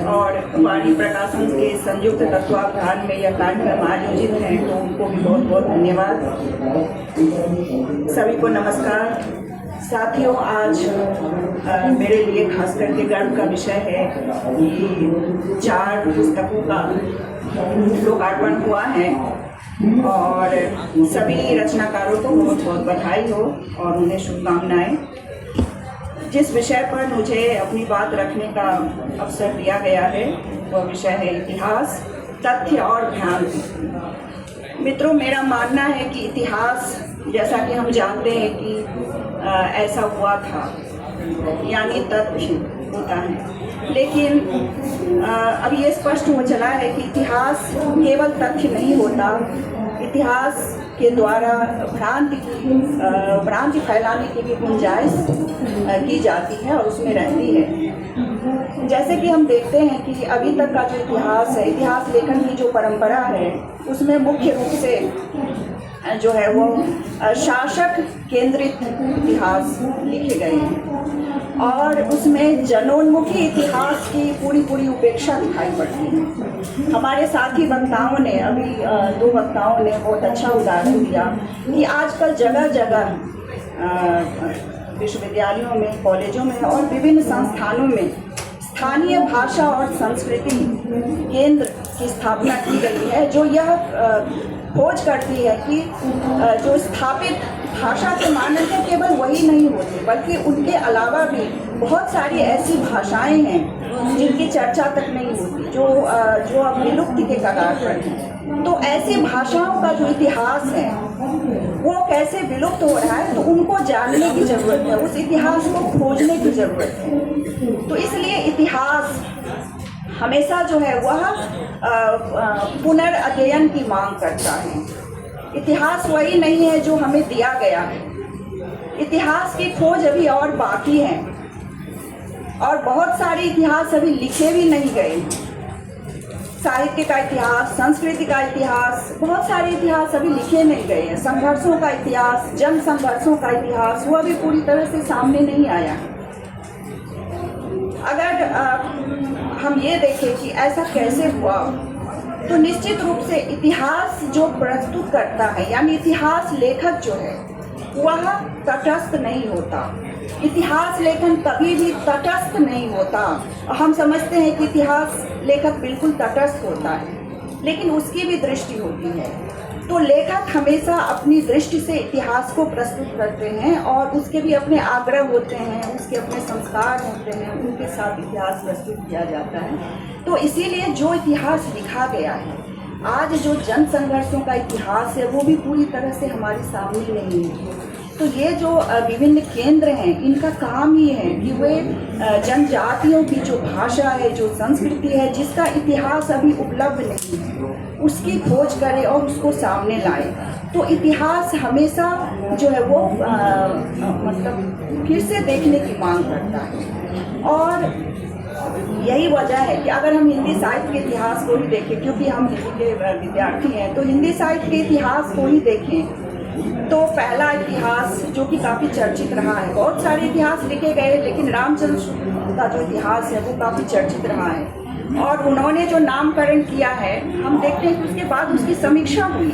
और वाणी प्रकाशन के संयुक्त तत्वावधान में यह कार्यक्रम आयोजित है, तो उनको भी बहुत बहुत धन्यवाद। सभी को नमस्कार। साथियों, आज मेरे लिए खास करके गर्व का विषय है कि 4 पुस्तकों का लोकार्पण हुआ है और सभी रचनाकारों को बहुत बहुत बधाई हो और उन्हें शुभकामनाएं। जिस विषय पर मुझे अपनी बात रखने का अवसर दिया गया है वह विषय है इतिहास, तथ्य और भ्रांति। मित्रों, मेरा मानना है कि इतिहास, जैसा कि हम जानते हैं कि ऐसा हुआ था, यानी तथ्य होता है, लेकिन अब ये स्पष्ट हो चला है कि इतिहास केवल तथ्य नहीं होता। इतिहास के द्वारा भ्रांति फैलाने की भी गुंजाइश की जाती है और उसमें रहती है। जैसे कि हम देखते हैं कि अभी तक का जो इतिहास है, इतिहास लेखन की जो परंपरा है, उसमें मुख्य रूप से जो है वो शासक केंद्रित इतिहास लिखे गए हैं और उसमें जनोन्मुखी इतिहास की पूरी उपेक्षा दिखाई पड़ती है। हमारे साथी वक्ताओं ने, अभी 2 वक्ताओं ने बहुत अच्छा उदाहरण दिया कि आजकल जगह जगह विश्वविद्यालयों में, कॉलेजों में और विभिन्न संस्थानों में स्थानीय भाषा और संस्कृति केंद्र की स्थापना की गई है, जो यह खोज करती है कि जो स्थापित भाषा के मानक है केवल वही नहीं होते, बल्कि उनके अलावा भी बहुत सारी ऐसी भाषाएं हैं जिनकी चर्चा तक नहीं होती, जो अब विलुप्ति के कगार पर हैं। तो ऐसी भाषाओं का जो इतिहास है वो कैसे विलुप्त हो रहा है, तो उनको जानने की ज़रूरत है, उस इतिहास को खोजने की ज़रूरत है। तो इसलिए इतिहास हमेशा जो है वह पुनर्अध्ययन की मांग करता है। इतिहास वही नहीं है जो हमें दिया गया है। इतिहास की खोज अभी और बाकी है और बहुत सारे इतिहास अभी लिखे भी नहीं गए। साहित्य का इतिहास, संस्कृति का इतिहास, बहुत सारे इतिहास अभी लिखे नहीं गए हैं। संघर्षों का इतिहास, जन संघर्षों का इतिहास वह भी पूरी तरह से सामने नहीं आया है। अगर हम ये देखें कि ऐसा कैसे हुआ, तो निश्चित रूप से इतिहास जो प्रस्तुत करता है, यानी इतिहास लेखक जो है वह तटस्थ नहीं होता। इतिहास लेखन कभी भी तटस्थ नहीं होता। हम समझते हैं कि इतिहास लेखक बिल्कुल तटस्थ होता है, लेकिन उसकी भी दृष्टि होती है। तो लेखक हमेशा अपनी दृष्टि से इतिहास को प्रस्तुत करते हैं और उसके भी अपने आग्रह होते हैं, उसके अपने संस्कार होते हैं, उनके साथ इतिहास प्रस्तुत किया जाता है। तो इसीलिए जो इतिहास लिखा गया है, आज जो जन संघर्षों का इतिहास है वो भी पूरी तरह से हमारे सामने नहीं है। तो ये जो विभिन्न केंद्र हैं, इनका काम ही है कि वे जनजातियों की जो भाषा है, जो संस्कृति है, जिसका इतिहास अभी उपलब्ध नहीं है, उसकी खोज करें और उसको सामने लाएं। तो इतिहास हमेशा जो है वो मतलब फिर से देखने की मांग करता है। और यही वजह है कि अगर हम हिंदी साहित्य के इतिहास को ही देखें, क्योंकि हम हिंदी के विद्यार्थी हैं, तो हिंदी साहित्य के इतिहास को ही देखें तो पहला इतिहास जो कि काफ़ी चर्चित रहा है, बहुत सारे इतिहास लिखे गए लेकिन रामचंद्र का जो इतिहास है वो काफ़ी चर्चित रहा है और उन्होंने जो नामकरण किया है, हम देखते हैं कि उसके बाद उसकी समीक्षा हुई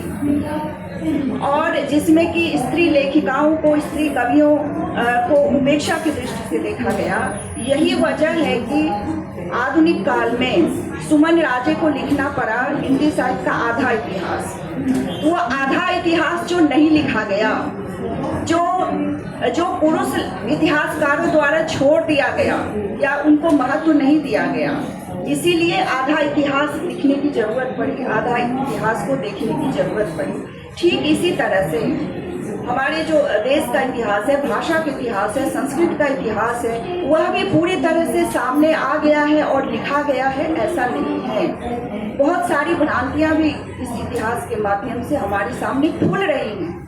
और जिसमें कि स्त्री लेखिकाओं को, स्त्री कवियों को उपेक्षा की दृष्टि से देखा गया। यही वजह है कि आधुनिक काल में सुमन राजे को लिखना पड़ा हिंदी साहित्य का आधा इतिहास। वो आधा इतिहास जो नहीं लिखा गया, जो पुरुष इतिहासकारों द्वारा छोड़ दिया गया या उनको महत्व नहीं दिया गया, इसीलिए आधा इतिहास लिखने की जरूरत पड़ी, आधा इतिहास को देखने की जरूरत पड़ी। ठीक इसी तरह से हमारे जो देश का इतिहास है, भाषा का इतिहास है, संस्कृत का इतिहास है, वह भी पूरी तरह से सामने आ गया है और लिखा गया है, ऐसा नहीं है। बहुत सारी भ्रांतियां भी इस इतिहास के माध्यम से हमारे सामने खुल रही हैं।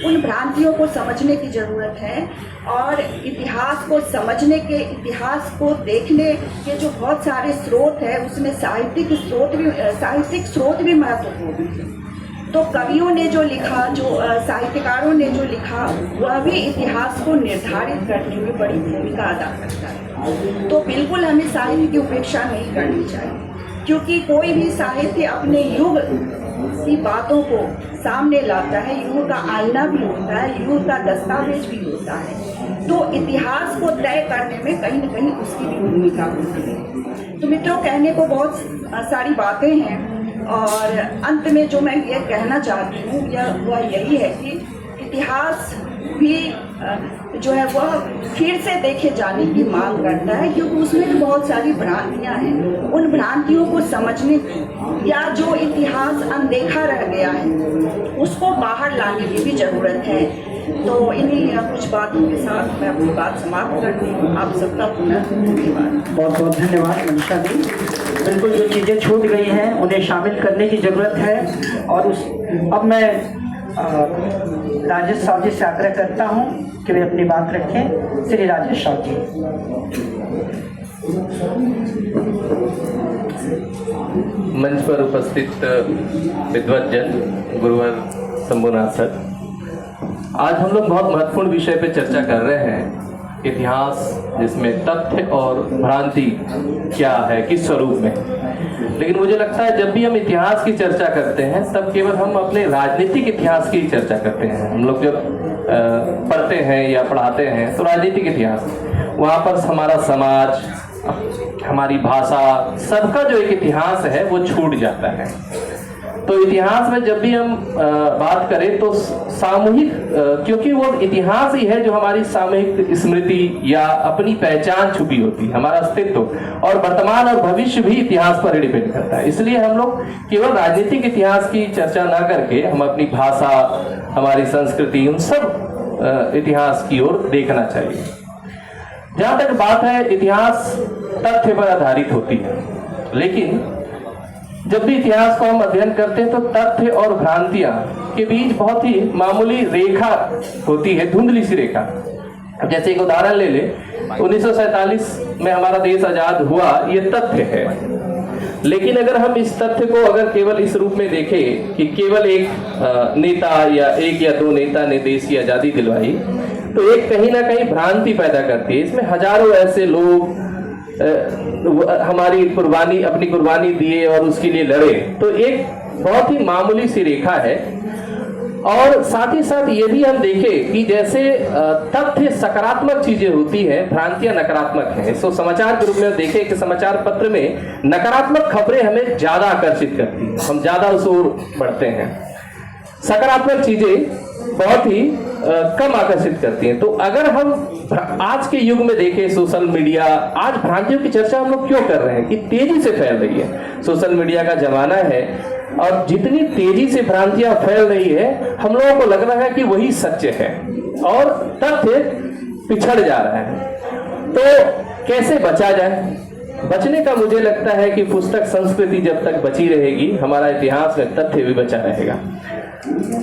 उन भ्रांतियों को समझने की ज़रूरत है और इतिहास को समझने के, इतिहास को देखने के जो बहुत सारे स्रोत है, उसमें साहित्यिक स्रोत भी महत्वपूर्ण है। तो कवियों ने जो लिखा, जो साहित्यकारों ने जो लिखा, वह भी इतिहास को निर्धारित करने में बड़ी भूमिका अदा करता है। तो बिल्कुल हमें साहित्य की उपेक्षा नहीं करनी चाहिए, क्योंकि कोई भी साहित्य अपने युग की बातों को सामने लाता है, युग का आईना भी होता है, युग का दस्तावेज भी होता है। तो इतिहास को तय करने में कहीं न कहीं उसकी भी भूमिका होती है। तो मित्रों, कहने को बहुत सारी बातें हैं और अंत में जो मैं ये कहना चाहती हूँ वह यही है कि इतिहास भी जो है वह फिर से देखे जाने की मांग करता है, क्योंकि उसमें भी बहुत सारी भ्रांतियाँ हैं। उन भ्रांतियों को समझने की या जो इतिहास अनदेखा रह गया है उसको बाहर लाने की भी ज़रूरत है। तो इन्हीं कुछ बातों के साथ मैं अपनी बात समाप्त करती हूँ। आप सबका पुनः धन्यवाद। बहुत बहुत धन्यवाद मनीषा जी। बिल्कुल जो चीज़ें छूट गई हैं उन्हें शामिल करने की ज़रूरत है। और अब मैं राजेश साहब जी से आग्रह करता हूँ कि वे अपनी बात रखें। श्री राजेश साहब जी। मंच पर उपस्थित विद्वज्जन गुरुवर शंभुनाथ सर, आज हम लोग बहुत महत्वपूर्ण विषय पर चर्चा कर रहे हैं, इतिहास जिसमें तथ्य और भ्रांति क्या है, किस स्वरूप में। लेकिन मुझे लगता है जब भी हम इतिहास की चर्चा करते हैं तब केवल हम अपने राजनीतिक इतिहास की चर्चा करते हैं। हम लोग जब पढ़ते हैं या पढ़ाते हैं तो राजनीतिक इतिहास, वहाँ पर हमारा समाज, हमारी भाषा, सबका जो एक इतिहास है वो छूट जाता है। तो इतिहास में जब भी हम बात करें तो सामूहिक, क्योंकि वो इतिहास ही है जो हमारी सामूहिक स्मृति या अपनी पहचान छुपी होती है, हमारा अस्तित्व, और वर्तमान और भविष्य भी इतिहास पर डिपेंड करता है। इसलिए हम लोग केवल राजनीतिक इतिहास की चर्चा ना करके हम अपनी भाषा, हमारी संस्कृति, उन सब इतिहास की ओर देखना चाहिए। जहाँ तक बात है, इतिहास तथ्य पर आधारित होती है, लेकिन जब भी इतिहास को हम अध्ययन करते हैं तो तथ्य और भ्रांतियां के बीच बहुत ही मामूली रेखा होती है, धुंधली सी रेखा। जैसे एक उदाहरण ले ले, 1947 में हमारा देश आजाद हुआ, ये तथ्य है। लेकिन अगर हम इस तथ्य को अगर केवल इस रूप में देखें कि केवल एक नेता या एक या दो नेता ने देश की आज़ादी दिलवाई, तो एक कहीं ना कहीं भ्रांति पैदा करती है। इसमें हजारों ऐसे लोग हमारी कुर्बानी, अपनी कुर्बानी दिए और उसके लिए लड़े, तो एक बहुत ही मामूली सी रेखा है। और साथ ही साथ ये भी हम देखें कि जैसे तथ्य सकारात्मक चीजें होती हैं, भ्रांतियां नकारात्मक हैं। इसको समाचार के रूप में देखें कि समाचार पत्र में नकारात्मक खबरें हमें ज्यादा आकर्षित करती हैं, हम ज्यादा उस ओर बढ़ते हैं। सकारात्मक चीजें बहुत ही कम आकर्षित करती हैं। तो अगर हम आज के युग में देखें, सोशल मीडिया, आज भ्रांतियों की चर्चा हम लोग क्यों कर रहे हैं कि तेजी से फैल रही है। सोशल मीडिया का जमाना है और जितनी तेजी से भ्रांतियां फैल रही है, हम लोगों को लग रहा है कि वही सत्य है और तथ्य पिछड़ जा रहा है। तो कैसे बचा जाए? बचने का मुझे लगता है कि पुस्तक संस्कृति जब तक बची रहेगी, हमारा इतिहास में तथ्य भी बचा रहेगा।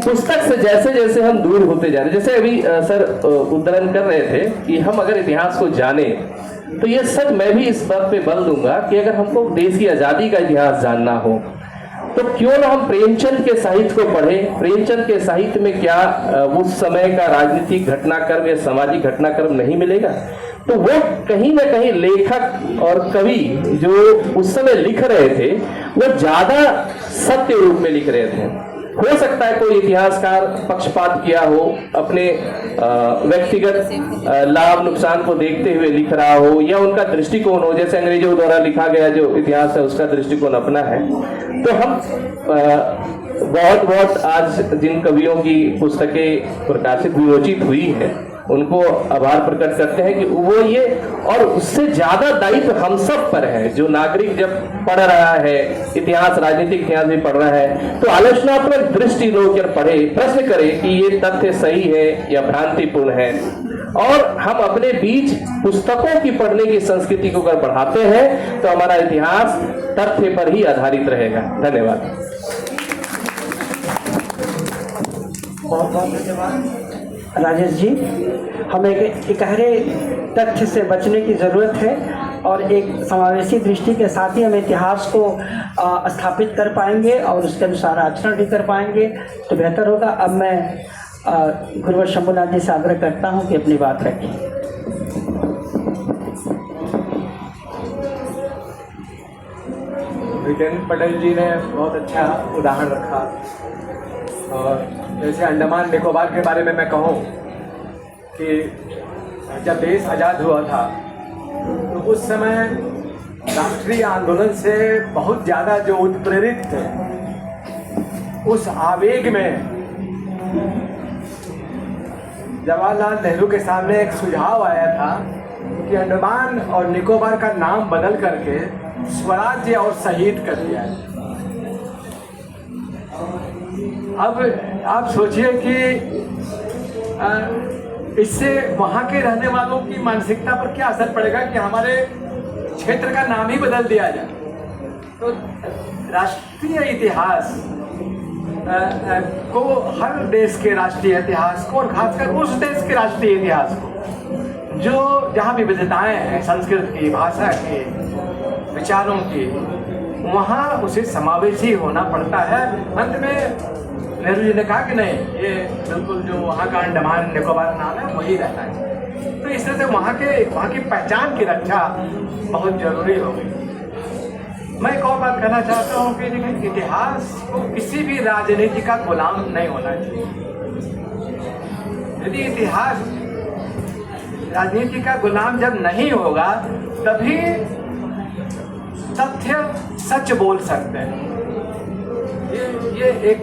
पुस्तक से जैसे जैसे हम दूर होते जा रहे, जैसे अभी सर उद्धरण कर रहे थे कि हम अगर इतिहास को जाने, तो ये सच मैं भी इस बात पे बल दूंगा कि अगर हमको देश की आज़ादी का इतिहास जानना हो, तो क्यों ना हम प्रेमचंद के साहित्य को पढ़ें। प्रेमचंद के साहित्य में क्या उस समय का राजनीतिक घटनाक्रम या सामाजिक घटनाक्रम नहीं मिलेगा? तो वो कहीं ना कहीं लेखक और कवि जो उस समय लिख रहे थे, वो ज्यादा सत्य रूप में लिख रहे थे। हो सकता है कोई इतिहासकार पक्षपात किया हो, अपने व्यक्तिगत लाभ नुकसान को देखते हुए लिख रहा हो, या उनका दृष्टिकोण हो, जैसे अंग्रेजों द्वारा लिखा गया जो इतिहास है उसका दृष्टिकोण अपना है। तो हम बहुत बहुत आज जिन कवियों की पुस्तकें प्रकाशित विमोचित हुई है, उनको आभार प्रकट करते हैं कि वो ये, और उससे ज्यादा दायित्व हम सब पर है। जो नागरिक जब पढ़ रहा है इतिहास, राजनीतिक इतिहास भी पढ़ रहा है, तो आलोचनात्मक दृष्टि लोग पढ़े, प्रश्न करे कि ये तथ्य सही है या भ्रांतिपूर्ण है। और हम अपने बीच पुस्तकों की पढ़ने की संस्कृति को अगर बढ़ाते हैं, तो हमारा इतिहास तथ्य पर ही आधारित रहेगा। धन्यवाद। बहुत बहुत धन्यवाद राजेश जी। हमें एक गहरे तथ्य से बचने की ज़रूरत है और एक समावेशी दृष्टि के साथ ही हम इतिहास को स्थापित कर पाएंगे और उसके अनुसार आचरण भी कर पाएंगे, तो बेहतर होगा। अब मैं गुरुवर शंभुनाथ जी से आग्रह करता हूं कि अपनी बात रखें। विटेन पटेल जी ने बहुत अच्छा उदाहरण रखा। और जैसे अंडमान निकोबार के बारे में मैं कहूँ कि जब देश आज़ाद हुआ था, तो उस समय राष्ट्रीय आंदोलन से बहुत ज़्यादा जो उत्प्रेरित थे, उस आवेग में जवाहरलाल नेहरू के सामने एक सुझाव आया था कि अंडमान और निकोबार का नाम बदल करके स्वराज्य और शहीद कर दिया है। अब आप सोचिए कि इससे वहाँ के रहने वालों की मानसिकता पर क्या असर पड़ेगा कि हमारे क्षेत्र का नाम ही बदल दिया जाए। तो राष्ट्रीय इतिहास को, हर देश के राष्ट्रीय इतिहास को, और खासकर उस देश के राष्ट्रीय इतिहास को जो जहाँ विविधताएं हैं, संस्कृत की, भाषा की, विचारों की, वहाँ उसे समावेशी होना पड़ता है। अंत में नेहरू जी ने कहा कि नहीं, ये बिल्कुल जो वहाँ का अंडमान निकोबार नाम है वही रहना है। तो इस तरह से वहाँ की पहचान की रक्षा बहुत जरूरी हो गई। मैं एक और बात कहना चाहता हूँ कि देखिए, इतिहास को किसी भी राजनीति का गुलाम नहीं होना चाहिए। यदि इतिहास राजनीति का गुलाम जब नहीं होगा, तभी तथ्य सच बोल सकते हैं। ये एक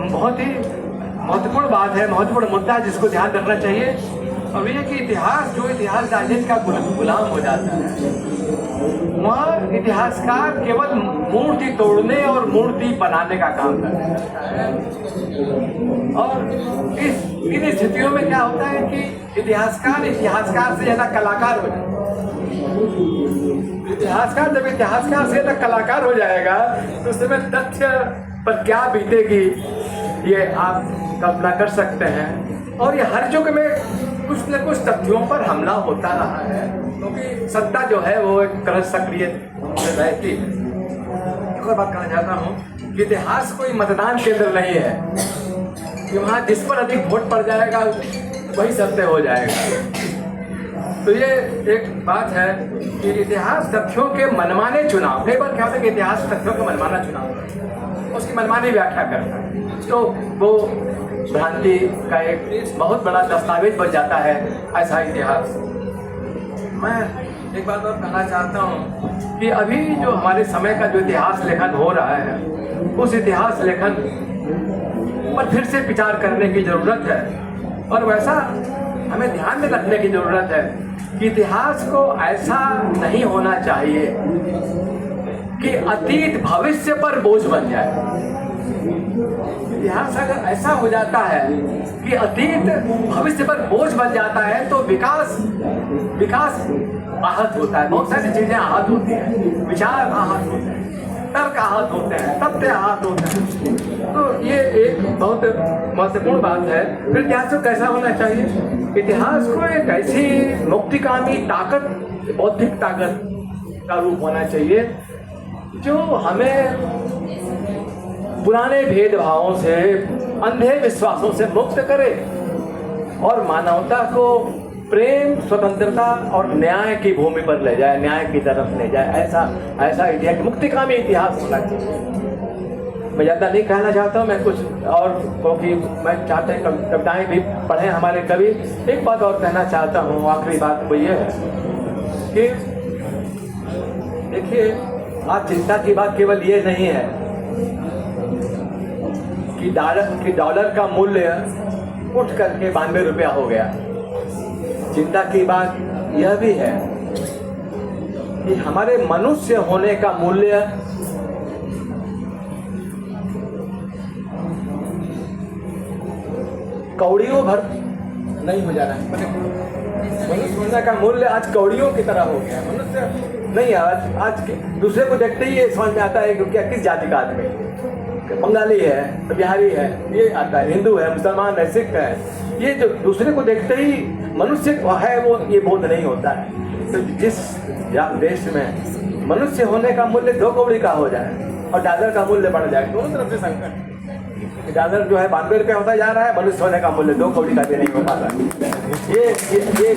बहुत ही महत्वपूर्ण बात है, महत्वपूर्ण मुद्दा है जिसको ध्यान रखना चाहिए। और ये कि इतिहास राजनीति का गुलाम हो जाता है, वहाँ इतिहासकार केवल मूर्ति तोड़ने और मूर्ति बनाने का काम करता है। और इन स्थितियों में क्या होता है कि इतिहासकार से ज्यादा कलाकार हो जाए। इतिहासकार जब इतिहासकार से ज्यादा कलाकार हो जाएगा, तो उस समय तथ्य पर क्या बीतेगी ये आप कल्पना कर सकते हैं। और ये हर युग में कुछ न कुछ तथ्यों पर हमला होता रहा है, क्योंकि सत्ता जो है वो एक तरह सक्रिय रहती है। एक और बात कहना चाहता हूँ कि इतिहास कोई मतदान केंद्र नहीं है कि वहाँ जिस पर अधिक वोट पड़ जाएगा वही सत्य हो जाएगा। तो ये एक बात है कि इतिहास तथ्यों के मनमाने चुनाव, कई बार क्या होता है कि इतिहास तथ्यों का मनमाना चुनाव उसकी मनमानी व्याख्या करता है, तो वो भ्रांति का एक बहुत बड़ा दस्तावेज बन जाता है ऐसा इतिहास। मैं एक बात और कहना चाहता हूँ कि अभी जो हमारे समय का जो इतिहास लेखन हो रहा है, उस इतिहास लेखन पर फिर से विचार करने की ज़रूरत है। और वैसा हमें ध्यान में रखने की ज़रूरत है कि इतिहास को ऐसा नहीं होना चाहिए कि अतीत भविष्य पर बोझ बन जाए। इतिहास अगर ऐसा हो जाता है कि अतीत भविष्य पर बोझ बन जाता है तो विकास आहत होता है, बहुत सारी चीजें आहत होती हैं, विचार आहत होते हैं, तर्क आहत होते हैं, तथ्य आहत होते हैं। तो ये एक बहुत महत्वपूर्ण बात है। फिर इतिहास को कैसा होना चाहिए? इतिहास को एक ऐसी मुक्तिकामी ताकत, बौद्धिक ताकत का रूप होना चाहिए जो हमें पुराने भेदभावों से, अंधे विश्वासों से मुक्त करे और मानवता को प्रेम, स्वतंत्रता और न्याय की भूमि पर ले जाए, न्याय की तरफ ले जाए। ऐसा इतिहास, मुक्तिकामी इतिहास होना चाहिए। मैं ज़्यादा नहीं कहना चाहता हूँ, मैं कुछ और, क्योंकि मैं चाहते हैं कविताएँ भी पढ़ें हमारे कवि। एक बात और कहना चाहता हूँ, आखिरी बात वो ये है कि देखिए, आज चिंता की बात केवल ये नहीं है कि डॉलर का मूल्य उठ करके 92 रुपया हो गया। चिंता की बात यह भी है कि हमारे मनुष्य होने का मूल्य कौड़ियों भर नहीं हो जा रहा है। मनुष्य होने का मूल्य आज कौड़ियों की तरह हो गया। मनुष्य नहीं, आज दूसरे को देखते ही ये समझ में आता है कि क्या किस जाति का आदमी, बंगाली है, बिहारी है, ये आता है, हिंदू है, मुसलमान है, सिख है। ये जो दूसरे को देखते ही मनुष्य है वो ये बोध नहीं होता है। तो जिस देश में मनुष्य होने का मूल्य 2 कौड़ी का हो जाए और डॉलर का मूल्य बढ़ जाए, दोनों तरफ से संकट। डॉलर जो है 92 रुपये होता जा रहा है, मनुष्य होने का मूल्य 2 कौड़ी का भी नहीं हो पा रहा है। ये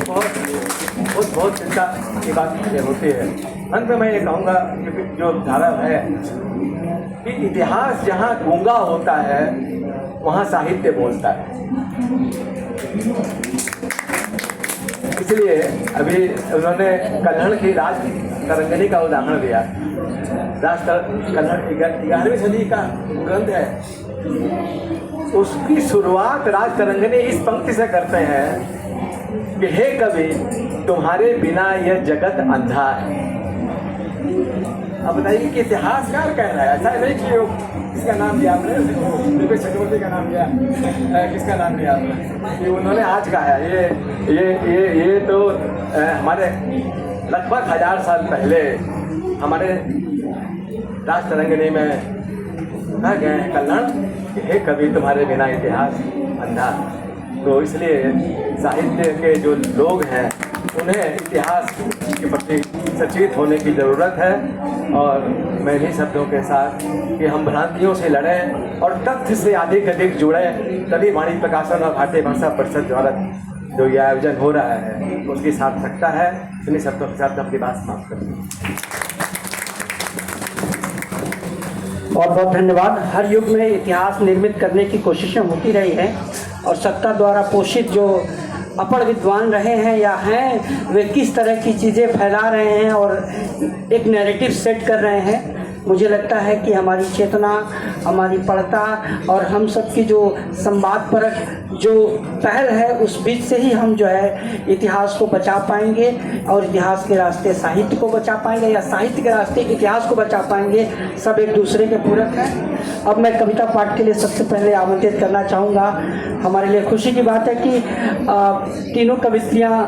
बहुत चिंता की बात होती है। अंत में मैं ये कहूँगा कि जो धारा है कि इतिहास जहाँ गूंगा होता है वहाँ साहित्य बोलता है। इसलिए अभी उन्होंने कल्हड़ की राज तरंगिणी का उदाहरण दिया। कल्हड़ 11वीं सदी का ग्रंथ है, उसकी शुरुआत राज तरंगिणी इस पंक्ति से करते हैं कि हे कवि, तुम्हारे बिना यह जगत अंधा है। अब बताइए कि इतिहासकार कह रहा है, ऐसा नहीं कि किसका नाम लिया आपने, दिपेश चक्रवर्ती का नाम लिया, किसका नाम लिया आपने, ये उन्होंने आज कहा है। ये तो हमारे लगभग 1000 साल पहले हमारे राज तरंगिणी में कहा गया है कल्हड़, हे कवि, तुम्हारे बिना इतिहास अंधा। तो इसलिए साहित्य के जो लोग हैं उन्हें इतिहास के प्रति सचेत होने की ज़रूरत है। और मैं इन्हीं शब्दों के साथ कि हम भ्रांतियों से लड़ें और तथ्य से अधिक जुड़ें, तभी वाणी प्रकाशन और भारतीय भाषा परिषद द्वारा जो ये आयोजन हो रहा है उसकी सार्थकता है। इन्हीं शब्दों के साथ अपनी बात समाप्त करते हैं। बहुत बहुत धन्यवाद। हर युग में इतिहास निर्मित करने की कोशिशें होती रही हैं और सत्ता द्वारा पोषित जो अपढ़ विद्वान रहे हैं या हैं, वे किस तरह की चीज़ें फैला रहे हैं और एक नैरेटिव सेट कर रहे हैं। मुझे लगता है कि हमारी चेतना, हमारी पढ़ता और हम सब की जो संवाद परक जो पहल है, उस बीच से ही हम जो है इतिहास को बचा पाएंगे और इतिहास के रास्ते साहित्य को बचा पाएंगे या साहित्य के रास्ते इतिहास को बचा पाएंगे। सब एक दूसरे के पूरक हैं। अब मैं कविता पाठ के लिए सबसे पहले आमंत्रित करना चाहूँगा। हमारे लिए खुशी की बात है कि तीनों कवित्रियाँ,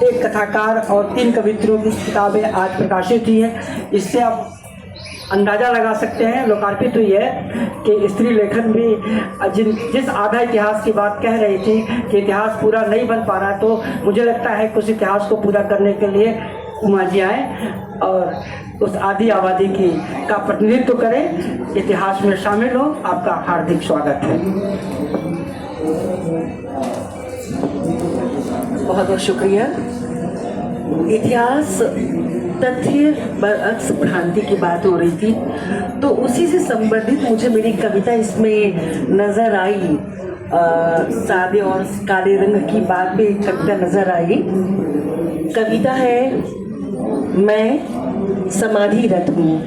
एक कथाकार और 3 कवित्रियों की किताबें आज प्रकाशित हुई हैं। इससे अब अंदाज़ा लगा सकते हैं, लोकार्पित हुई है कि स्त्री लेखन भी जिस आधा इतिहास की बात कह रही थी कि इतिहास पूरा नहीं बन पा रहा, तो मुझे लगता है कि उस इतिहास को पूरा करने के लिए उमा जी आए और उस आदि आबादी का प्रतिनिधित्व करें, इतिहास में शामिल हो। आपका हार्दिक स्वागत है। बहुत बहुत शुक्रिया। इतिहास तथ्य बरअक्स भ्रांति की बात हो रही थी, तो उसी से संबंधित मुझे मेरी कविता इसमें नज़र आई। सादे और काले रंग की बात पे एक कविता नज़र आई। कविता है मैं समाधिरत हूँ।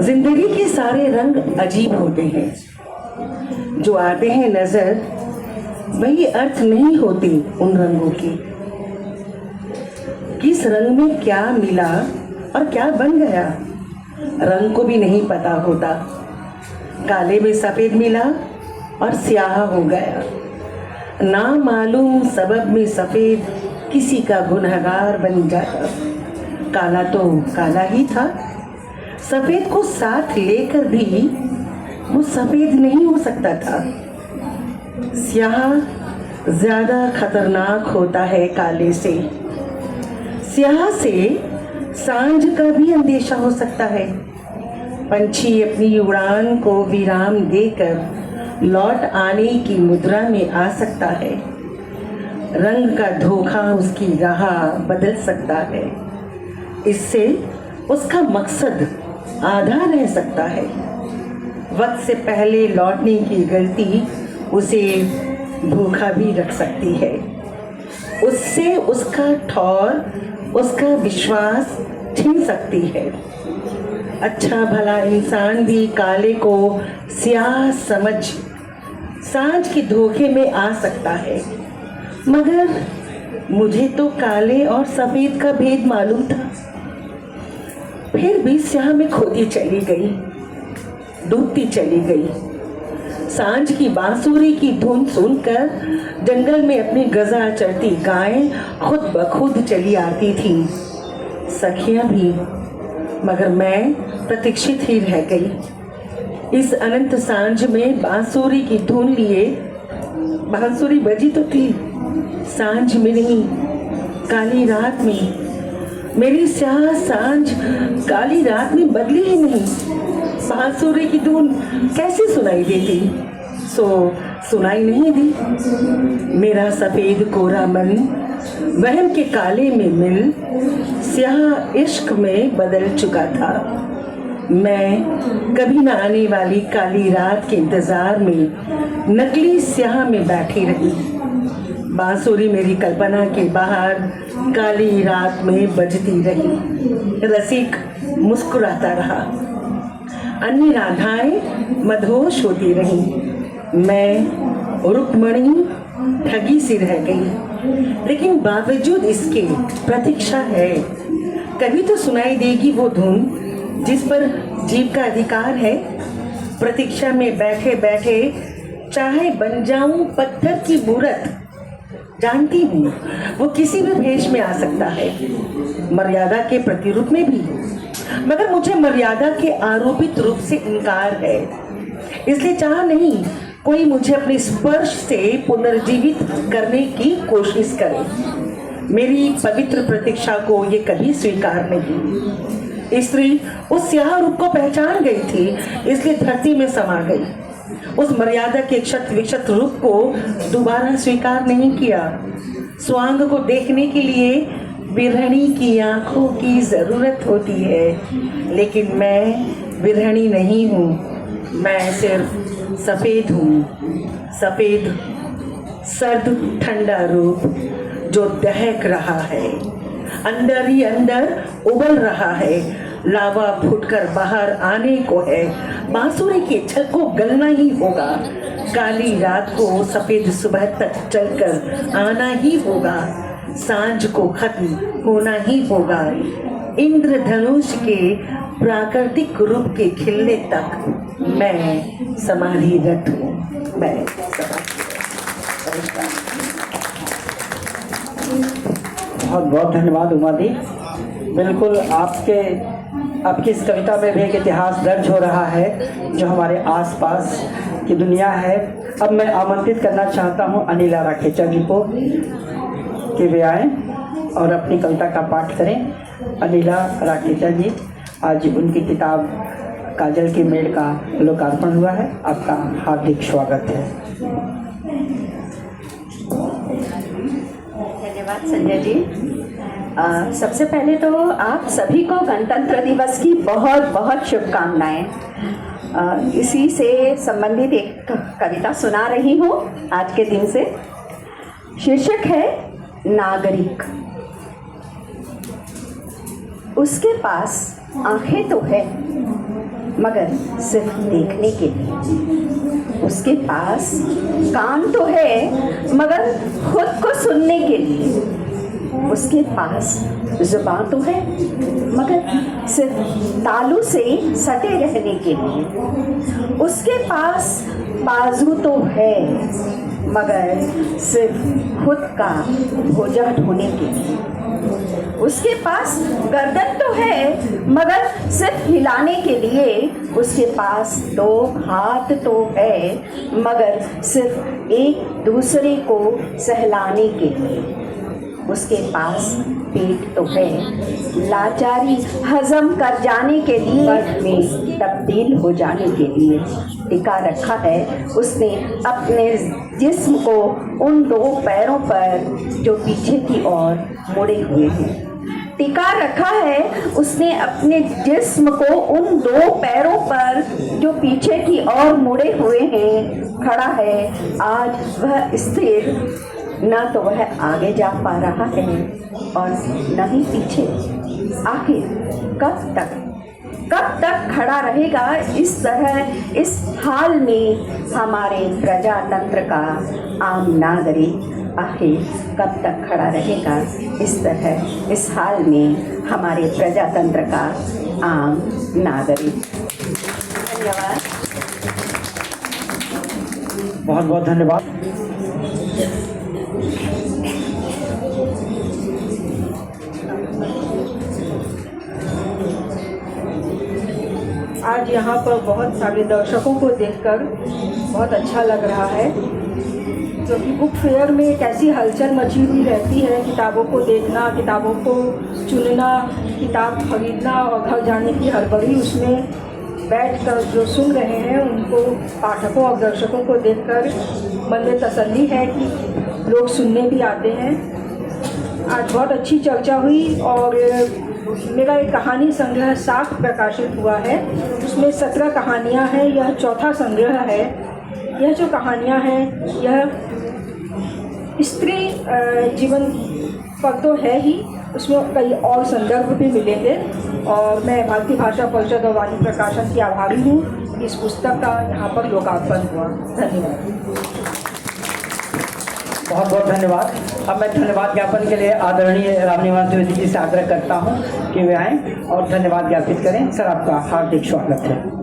जिंदगी के सारे रंग अजीब होते हैं, जो आते हैं नज़र वही अर्थ नहीं होते उन रंगों की। किस रंग में क्या मिला और क्या बन गया, रंग को भी नहीं पता होता। काले में सफ़ेद मिला और स्याह हो गया। ना मालूम सबब में सफ़ेद किसी का गुनहगार बन जाता। काला तो काला ही था, सफ़ेद को साथ लेकर भी वो सफ़ेद नहीं हो सकता था। स्याह ज़्यादा खतरनाक होता है काले से। स्याह से सांझ का भी अंदेशा हो सकता है। पंछी अपनी उड़ान को विराम देकर लौट आने की मुद्रा में आ सकता है। रंग का धोखा उसकी राह बदल सकता है। इससे उसका मकसद आधा रह सकता है। वक्त से पहले लौटने की गलती उसे धोखा भी रख सकती है। उससे उसका ठौर, उसका विश्वास छीन सकती है। अच्छा भला इंसान भी काले को स्याह समझ सांझ के धोखे में आ सकता है। मगर मुझे तो काले और सफ़ेद का भेद मालूम था। फिर भी स्याह में खोती चली गई, डूबती चली गई। सांझ की बांसुरी की धुन सुनकर जंगल में अपनी गजा चढ़ती गायें खुद ब खुद चली आती थी, सखियां भी। मगर मैं प्रतीक्षित ही रह गई। इस अनंत सांझ में बांसुरी की धुन लिए बांसुरी बजी तो थी, सांझ में नहीं, काली रात में। मेरी स्याह सांझ काली रात में बदली ही नहीं। बांसुरी की धुन कैसे सुनाई देती? सुनाई नहीं दी। मेरा सफ़ेद कोरा मन वहम के काले में मिल स्याह इश्क में बदल चुका था। मैं कभी न आने वाली काली रात के इंतज़ार में नकली स्याह में बैठी रही। बांसुरी मेरी कल्पना के बाहर काली रात में बजती रही। रसिक मुस्कुराता रहा, अन्य राधाएं मदहोश होती रहीं। मैं रुक्मणी ठगी सी रह गई। लेकिन बावजूद इसके प्रतीक्षा है। कभी तो सुनाई देगी वो धुन जिस पर जीव का अधिकार है। प्रतीक्षा में बैठे बैठे चाहे बन जाऊं पत्थर की मूरत। जानती हूँ वो किसी भी भेष में आ सकता है, मर्यादा के प्रतिरूप में भी। मगर मुझे मर्यादा के आरोपित रूप से इनकार है। इसलिए चाह नहीं कोई मुझे अपने स्पर्श से पुनर्जीवित करने की कोशिश करे। मेरी पवित्र प्रतीक्षा को ये कभी स्वीकार नहीं। स्त्री उस स्याह रूप को पहचान गई थी, इसलिए धरती में समा गई। उस मर्यादा के क्षत विक्षत रूप को दोबारा स्वीकार नहीं किया। स्वांग को देखने के लिए विरहणी की आंखों की ज़रूरत होती है, लेकिन मैं विरहणी नहीं हूँ। मैं सिर्फ सफ़ेद हूँ। सफ़ेद सर्द ठंडा रूप जो दहक रहा है, अंदर ही अंदर उबल रहा है। लावा फूटकर बाहर आने को है। बांसुरी के छल को गलना ही होगा। काली रात को सफ़ेद सुबह तक चलकर आना ही होगा। सांझ को खत्म होना ही होगा। इंद्रधनुष के प्राकृतिक रूप के खिलने तक मैं समाधिरत हूँ। मैं बहुत बहुत धन्यवाद उमा दी। बिल्कुल आपके आपकी इस कविता में भी एक इतिहास दर्ज हो रहा है जो हमारे आसपास की दुनिया है। अब मैं आमंत्रित करना चाहता हूं अनिला राखेचा जी को कि वे आएँ और अपनी कविता का पाठ करें। अनिला राखेचा जी, आज उनकी किताब काजल की मेड़ का लोकार्पण हुआ है। आपका हार्दिक स्वागत है। धन्यवाद संजय जी। सबसे पहले तो आप सभी को गणतंत्र दिवस की बहुत बहुत शुभकामनाएं। इसी से संबंधित एक कविता सुना रही हूँ आज के दिन से। शीर्षक है नागरिक। उसके पास आंखें तो है मगर सिर्फ देखने के लिए। उसके पास कान तो है मगर खुद को सुनने के लिए। उसके पास जुबान तो है मगर सिर्फ तालू से सटे रहने के लिए। उसके पास बाजू तो है मगर सिर्फ खुद का भोजा ढोने के लिए। उसके पास गर्दन तो है मगर सिर्फ हिलाने के लिए। उसके पास दो हाथ तो है मगर सिर्फ एक दूसरे को सहलाने के लिए। उसके पास पेट तो है लाचारी हजम कर जाने के लिए, में तब्दील हो जाने के लिए। टिका रखा है उसने अपने जिस्म को उन दो पैरों पर जो पीछे की ओर मुड़े हुए हैं। टिका रखा है उसने अपने जिस्म को उन दो पैरों पर जो पीछे की ओर मुड़े हुए हैं। खड़ा है आज वह स्थिर, न तो वह आगे जा पा रहा है और न ही पीछे। आखिर कब तक खड़ा रहेगा इस तरह इस हाल में हमारे प्रजातंत्र का आम नागरिक? आखिर कब तक खड़ा रहेगा इस तरह इस हाल में हमारे प्रजातंत्र का आम नागरिक? धन्यवाद। बहुत बहुत धन्यवाद। आज यहाँ पर बहुत सारे दर्शकों को देखकर बहुत अच्छा लग रहा है, क्योंकि बुक फेयर में एक ऐसी हलचल मची हुई रहती है। किताबों को देखना, किताबों को चुनना, किताब खरीदना और घर जाने की हड़बड़ी। उसमें बैठकर जो सुन रहे हैं उनको, पाठकों और दर्शकों को देखकर मन में तसल्ली है कि लोग सुनने भी आते हैं। आज बहुत अच्छी चर्चा हुई और मेरा एक कहानी संग्रह साख प्रकाशित हुआ है। उसमें 17 कहानियाँ हैं। यह चौथा संग्रह है। यह जो कहानियाँ हैं यह स्त्री जीवन पर तो है ही, उसमें कई और संदर्भ भी मिलेंगे। और मैं भारतीय भाषा परिषद और वाणी प्रकाशन की आभारी हूँ। इस पुस्तक का यहाँ पर लोकार्पण हुआ। धन्यवाद। बहुत बहुत धन्यवाद। अब मैं धन्यवाद ज्ञापन के लिए आदरणीय रामनिवास द्विवेदी जी से आग्रह करता हूं कि वे आएँ और धन्यवाद ज्ञापित करें। सर, आपका हार्दिक स्वागत है।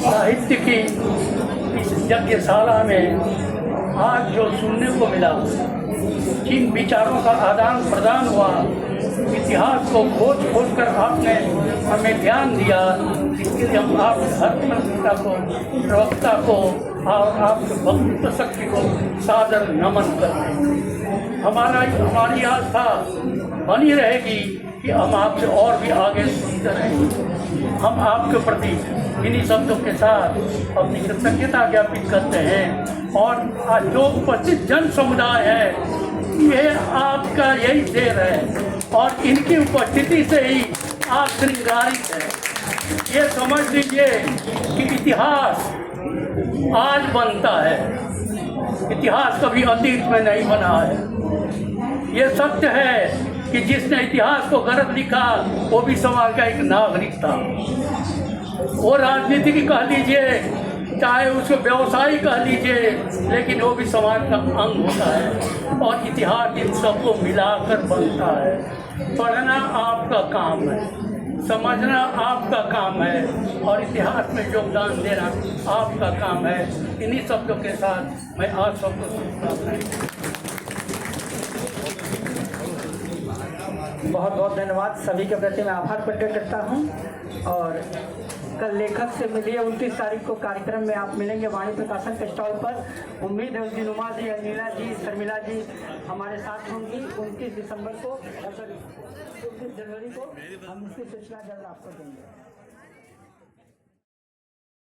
साहित्य की इस यज्ञशाला में आज जो सुनने को मिला, जिन विचारों का आदान प्रदान हुआ, इतिहास को खोज कर आपने हमें ज्ञान दिया, इसके लिए हम आप धर्मपिता को, प्रवक्ता को और आपके वक्तृत्व शक्ति को सादर नमन करते हैं। हमारी आस्था बनी रहेगी कि हम आपसे और भी आगे सुनते रहेंगे। हम आपके प्रति इन्हीं शब्दों के साथ अपनी कृतज्ञता ज्ञापित करते हैं। और आज जो उपस्थित जन समुदाय है ये आपका यही देर है और इनकी उपस्थिति से ही आप श्रृंगारित है। ये समझ लीजिए कि इतिहास आज बनता है, इतिहास कभी अतीत में नहीं बना है। ये सत्य है कि जिसने इतिहास को गलत लिखा वो भी समाज का एक नागरिक था। वो राजनीति कह लीजिए, चाहे उसको व्यवसायी कह लीजिए, लेकिन वो भी समाज का अंग होता है और इतिहास इन सबको मिलाकर बनता है। पढ़ना आपका काम है, समझना आपका काम है और इतिहास में योगदान देना आपका काम है। इन्हीं शब्दों के साथ मैं आज सबको बहुत बहुत धन्यवाद। सभी के प्रति मैं आभार प्रकट करता हूँ। और कल लेखक से मिलिए, 29 तारीख को कार्यक्रम में आप मिलेंगे वाणी प्रकाशन के स्टॉल पर। उम्मीद है उस दिन उमा जी, अनिला जी, शर्मिला जी हमारे साथ होंगी। 29 दिसंबर को, 29 जनवरी को हम उसकी सूचना जल्द आपको देंगे।